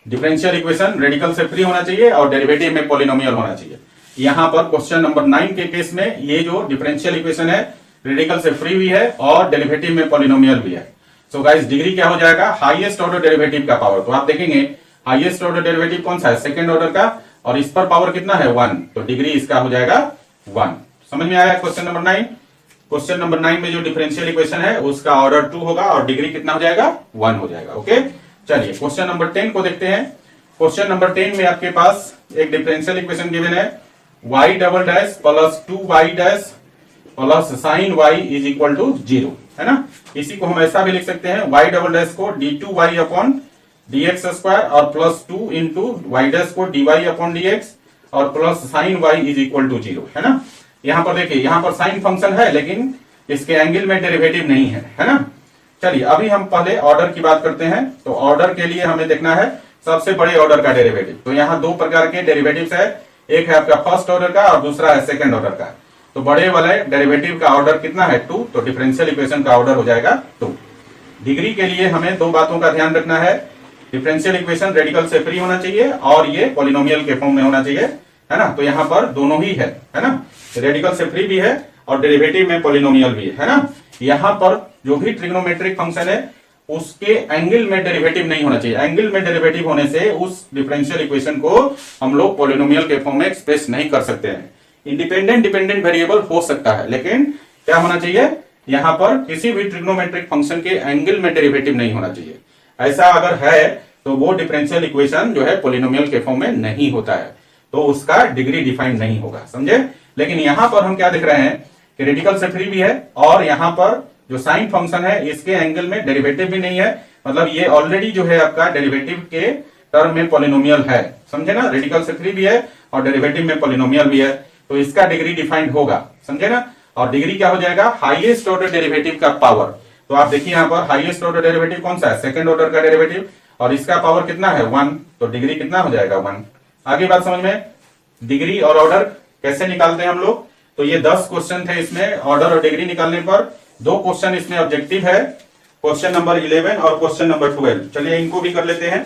डिफरेंशियल इक्वेशन रेडिकल से फ्री होना चाहिए और डेरिवेटिव में पॉलिनोमियल होना चाहिए। यहाँ पर क्वेश्चन नंबर 9 के केस में ये जो डिफरेंशियल इक्वेशन है रेडिकल से फ्री भी है और डेरिवेटिव में पॉलिनोमियल भी है। सो गाइस डिग्री क्या हो जाएगा, हाईएस्ट ऑर्डर डेरिवेटिव का पावर। तो आप देखेंगे हाईएस्ट ऑर्डर डेरिवेटिव कौन सा है, सेकंड ऑर्डर का, और इस पर पावर कितना है 1, तो डिग्री इसका हो जाएगा 1। समझ में आया क्वेश्चन नंबर 9। क्वेश्चन नंबर 9 में जो डिफरेंशियल इक्वेशन है उसका ऑर्डर 2 होगा और डिग्री कितना हो जाएगा 1 हो जाएगा। ओके, चलिए क्वेश्चन नंबर 10 को देखते हैं। क्वेश्चन नंबर 10 में आपके पास एक डिफरेंशियल इक्वेशन गिवन है y double dash plus 2y dash plus sine y is equal to 0, है ना। इसी को हम ऐसा भी लिख सकते हैं y डबल डैश को d2y अपॉन dx स्क्वायर और प्लस 2 इंटू y डैश को dy अपॉन dx और plus sine y is equal to 0, है ना। यहाँ पर देखिए, यहाँ पर साइन फंक्शन है लेकिन इसके एंगल में डेरिवेटिव नहीं है ना। चलिए अभी हम पहले ऑर्डर की बात करते हैं। तो ऑर्डर के लिए हमें देखना है सबसे बड़े ऑर्डर का डेरिवेटिव। तो यहाँ दो प्रकार के डेरिवेटिव्स है, एक है आपका फर्स्ट ऑर्डर का और दूसरा है सेकंड ऑर्डर का। तो बड़े वाले डेरिवेटिव का ऑर्डर कितना है 2, तो डिफरेंशियल इक्वेशन का ऑर्डर हो जाएगा 2। डिग्री के लिए हमें दो बातों का ध्यान रखना है, डिफरेंशियल इक्वेशन रेडिकल से फ्री होना चाहिए और ये पॉलिनोमियल के फॉर्म में होना चाहिए, है ना। तो यहाँ पर दोनों ही है ना, रेडिकल से फ्री भी है और डेरिवेटिव में पॉलिनोमियल भी है ना। यहाँ पर जो भी ट्रिग्नोमेट्रिक फंक्शन है उसके एंगल में डेरिवेटिव नहीं होना चाहिए। एंगल में डेरिवेटिव होने से उस डिफरेंशियल इक्वेशन को हम लोग पॉलिनोमियल के फॉर्म में एक्सप्रेस नहीं कर सकते हैं। इंडिपेंडेंट डिपेंडेंट वेरिएबल हो सकता है लेकिन क्या होना चाहिए, यहाँ पर किसी भी ट्रिग्नोमेट्रिक फंक्शन के एंगल में डेरिवेटिव नहीं होना चाहिए। ऐसा अगर है तो वो डिफरेंशियल इक्वेशन जो है पॉलिनोमियल के फॉर्म में नहीं होता है, तो उसका डिग्री डिफाइंड नहीं होगा, समझे। लेकिन यहाँ पर हम क्या देख रहे हैं कि रेडिकल से फ्री भी है और यहाँ पर जो साइन फंक्शन है इसके एंगल में डेरिवेटिव भी नहीं है, मतलब ये ऑलरेडी जो है आपका डेरिवेटिव के टर्म में पॉलिनोमियल है, समझे ना। रेडिकल से फ्री भी है और डेरिवेटिव में पॉलिनोमियल भी है, तो इसका डिग्री डिफाइंड होगा, समझे ना। और डिग्री क्या हो जाएगा, हाईएस्ट ऑर्डर डेरिवेटिव का पावर। तो आप देखिए यहाँ पर हाईएस्ट ऑर्डर डेरिवेटिव कौन सा है, सेकंड ऑर्डर का डेरिवेटिव, और इसका पावर कितना है 1, तो डिग्री कितना हो जाएगा 1। आगे बात समझ में, डिग्री और ऑर्डर कैसे निकालते हैं हम लोग। तो ये 10 क्वेश्चन थे इसमें ऑर्डर और डिग्री निकालने पर। 2 क्वेश्चन इसमें ऑब्जेक्टिव है, क्वेश्चन नंबर 11 और क्वेश्चन नंबर 12। चलिए इनको भी कर लेते हैं।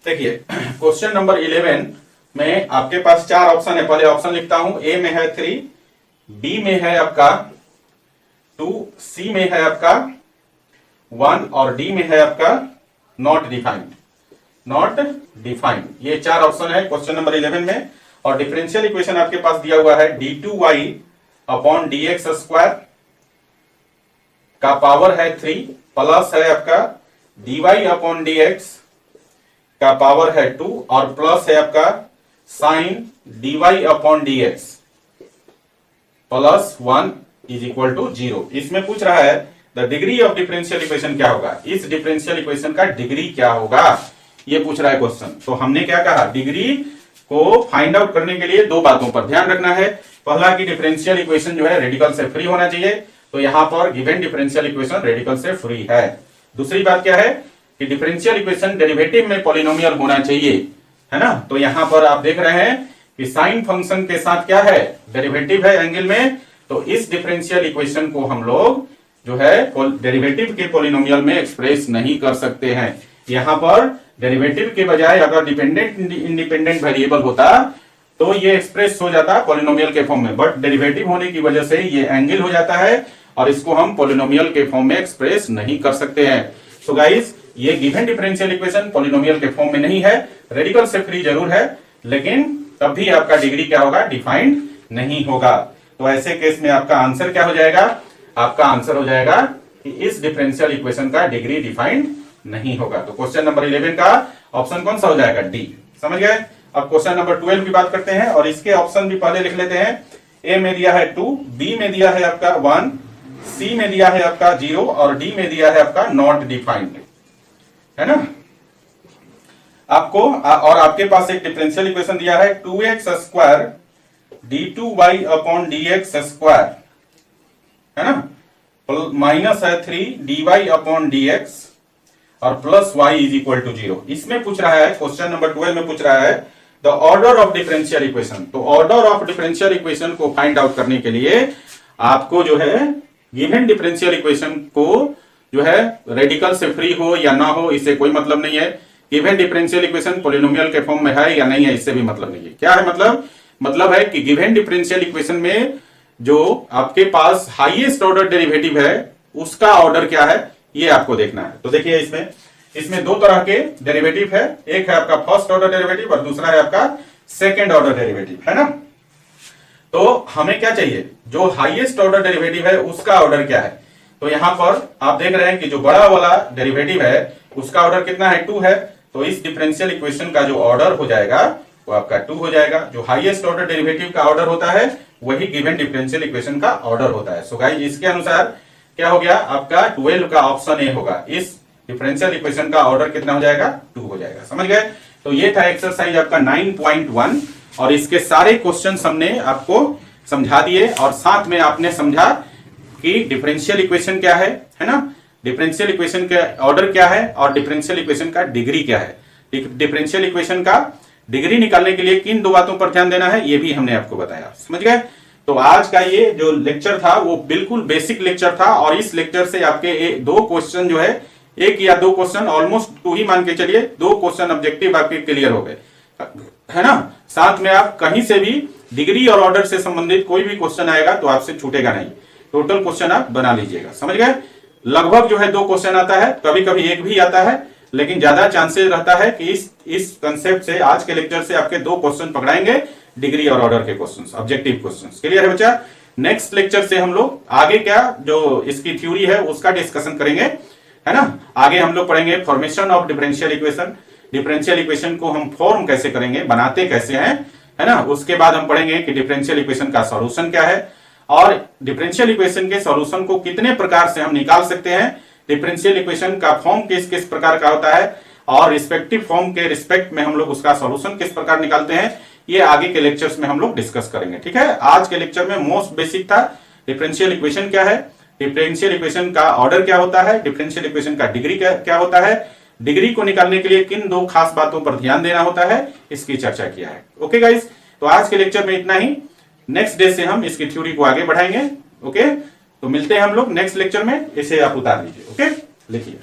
देखिए क्वेश्चन नंबर 11 में आपके पास 4 ऑप्शन है। पहले ऑप्शन लिखता हूं, ए में है 3, बी में है आपका 2, सी में है आपका 1 और डी में है आपका नॉट डिफाइंड। नॉट डिफाइंड, ये 4 ऑप्शन है क्वेश्चन नंबर 11 में। और डिफरेंशियल इक्वेशन आपके पास दिया हुआ है d2y अपॉन dx स्क्वायर का पावर है 3 प्लस है आपका dy अपॉन dx का पावर है 2 और प्लस है आपका sine dy upon dx plus 1 is equal to 0। इसमें पूछ रहा है the degree of differential equation क्या होगा, इस डिफरेंशियल इक्वेशन का डिग्री क्या होगा, ये पूछ रहा है क्वेश्चन। तो हमने क्या कहा, डिग्री को फाइंड आउट करने के लिए 2 बातों पर ध्यान रखना है। पहला कि डिफरेंशियल इक्वेशन जो है रेडिकल से फ्री होना चाहिए, तो यहां पर गिवन डिफरेंशियल इक्वेशन रेडिकल से फ्री है। दूसरी बात क्या है कि डिफरेंशियल इक्वेशन डेरिवेटिव में पॉलिनोमियल होना चाहिए, है ना। तो यहां पर आप देख रहे हैं कि साइन फंक्शन के साथ क्या है, डेरिवेटिव है एंगल में, तो इस डिफरेंशियल इक्वेशन को हम लोग जो है डेरिवेटिव के पॉलिनोमियल में एक्सप्रेस नहीं कर सकते हैं। यहां पर डेरिवेटिव के बजाय अगर डिपेंडेंट इंडिपेंडेंट वेरिएबल होता तो ये एक्सप्रेस हो जाता पॉलिनोमियल के फॉर्म में, बट डेरिवेटिव होने की वजह से ये एंगल हो जाता है और इसको हम पॉलिनोमियल के फॉर्म में एक्सप्रेस नहीं कर सकते हैं। सो गाइस ये गिवन डिफरेंशियल इक्वेशन पॉलिनोमियल के फॉर्म में नहीं है, रेडिकल से फ्री जरूर है, लेकिन तब भी आपका डिग्री क्या होगा, डिफाइंड नहीं होगा। तो ऐसे केस में आपका आंसर क्या हो जाएगा, आपका आंसर हो जाएगा कि इस डिफरेंशियल इक्वेशन का डिग्री डिफाइंड नहीं होगा। तो क्वेश्चन नंबर 11 का ऑप्शन कौन सा हो जाएगा, डी। समझ गए। अब क्वेश्चन नंबर 12 की बात करते हैं और इसके ऑप्शन भी पहले लिख लेते हैं। ए में दिया है 2, बी में दिया है आपका 1, सी में दिया है आपका 0 और डी में दिया है आपका नॉट डिफाइंड, है ना। आपको और आपके पास एक डिफरेंशियल इक्वेशन दिया है 2x square d2y upon dx square, है ना, माइनस है 3 dy अपॉन dx और plus y is equal to 0। इसमें पूछ रहा है, क्वेश्चन नंबर 12 में पूछ रहा है the order of differential equation. तो ऑर्डर ऑफ डिफरेंशियल इक्वेशन को फाइंड आउट करने के लिए आपको जो है गिवन डिफरेंशियल इक्वेशन को जो है रेडिकल से फ्री हो या ना हो इससे कोई मतलब नहीं है। गिवन डिफरेंशियल इक्वेशन पॉलिनोमियल के फॉर्म में है या नहीं है इससे भी मतलब नहीं है। क्या है मतलब है कि गिवन डिफरेंशियल इक्वेशन में जो आपके पास हाईएस्ट ऑर्डर डेरिवेटिव है उसका ऑर्डर क्या है ये आपको देखना है। तो देखिए इसमें दो तरह के डेरिवेटिव है, एक है आपका फर्स्ट ऑर्डर डेरिवेटिव और दूसरा है आपका सेकंड ऑर्डर डेरिवेटिव, है ना। तो हमें क्या चाहिए, जो हाईएस्ट ऑर्डर डेरिवेटिव है उसका ऑर्डर क्या है। तो यहां पर आप देख रहे हैं कि जो बड़ा वाला डेरिवेटिव है उसका ऑर्डर कितना है, 2 है। तो इस डिफरेंशियल इक्वेशन का जो ऑर्डर हो जाएगा वो आपका 2 हो जाएगा। जो हाईएस्ट ऑर्डर डेरिवेटिव का ऑर्डर होता है वही गिवन डिफरेंशियल इक्वेशन का ऑर्डर होता है। सो गाइस इसके अनुसार क्या हो गया, आपका 12 का ऑप्शन ए होगा। इस डिफरेंशियल इक्वेशन का ऑर्डर कितना हो जाएगा, 2 हो जाएगा। समझ गए। तो ये था एक्सरसाइज आपका 9.1 और इसके सारे क्वेश्चन हमने आपको समझा दिए और साथ में आपने समझा कि डिफरेंशियल इक्वेशन क्या है ना, डिफरेंशियल इक्वेशन का ऑर्डर क्या है और डिफरेंशियल इक्वेशन का डिग्री क्या है। डिफरेंशियल इक्वेशन का डिग्री निकालने के लिए किन 2 बातों पर ध्यान देना है ये भी हमने आपको बताया। समझ गए। तो आज का ये जो लेक्चर था वो बिल्कुल बेसिक लेक्चर था और इस लेक्चर से आपके 2 क्वेश्चन जो है, 1 या 2 क्वेश्चन, ऑलमोस्ट 2 ही मान के चलिए, 2 क्वेश्चन ऑब्जेक्टिव आपके क्लियर हो गए, है ना। साथ में आप कहीं से भी डिग्री और ऑर्डर से संबंधित कोई भी क्वेश्चन आएगा तो आपसे छूटेगा नहीं, टोटल क्वेश्चन आप बना लीजिएगा। समझ गए। लगभग जो है 2 क्वेश्चन आता है, कभी कभी 1 भी आता है, लेकिन ज्यादा चांसेस रहता है कि इस कंसेप्ट से, आज के लेक्चर से आपके 2 क्वेश्चन पकड़ाएंगे, डिग्री और ऑर्डर के क्वेश्चंस, ऑब्जेक्टिव क्वेश्चंस। क्लियर है बच्चा। नेक्स्ट लेक्चर से हम लोग आगे क्या जो इसकी थ्योरी है उसका डिस्कशन करेंगे, है ना। आगे हम लोग पढ़ेंगे formation of differential equation, differential equation को हम फॉर्म कैसे करेंगे, बनाते कैसे हैं, है ना। उसके बाद हम पढ़ेंगे कि डिफरेंशियल इक्वेशन का सॉल्यूशन क्या है और डिफरेंशियल इक्वेशन के सॉल्यूशन को कितने प्रकार से हम निकाल सकते हैं, डिफरेंशियल इक्वेशन का फॉर्म किस किस प्रकार का होता है और रिस्पेक्टिव फॉर्म के रिस्पेक्ट में हम लोग उसका सॉल्यूशन किस प्रकार निकालते हैं, ये आगे के लेक्चर्स में हम लोग डिस्कस करेंगे। ठीक है। आज के लेक्चर में मोस्ट बेसिक था डिफरेंशियल इक्वेशन क्या है, डिफरेंशियल इक्वेशन का ऑर्डर क्या होता है, डिफरेंशियल इक्वेशन का डिग्री क्या होता है, डिग्री को निकालने के लिए किन 2 खास बातों पर ध्यान देना होता है, इसकी चर्चा किया है। ओके गाइस, तो आज के लेक्चर में इतना ही। नेक्स्ट डे से हम इसकी थ्योरी को आगे बढ़ाएंगे। ओके, तो मिलते हैं हम लोग नेक्स्ट लेक्चर में। इसे आप उतार लीजिए। ओके, लिखिए।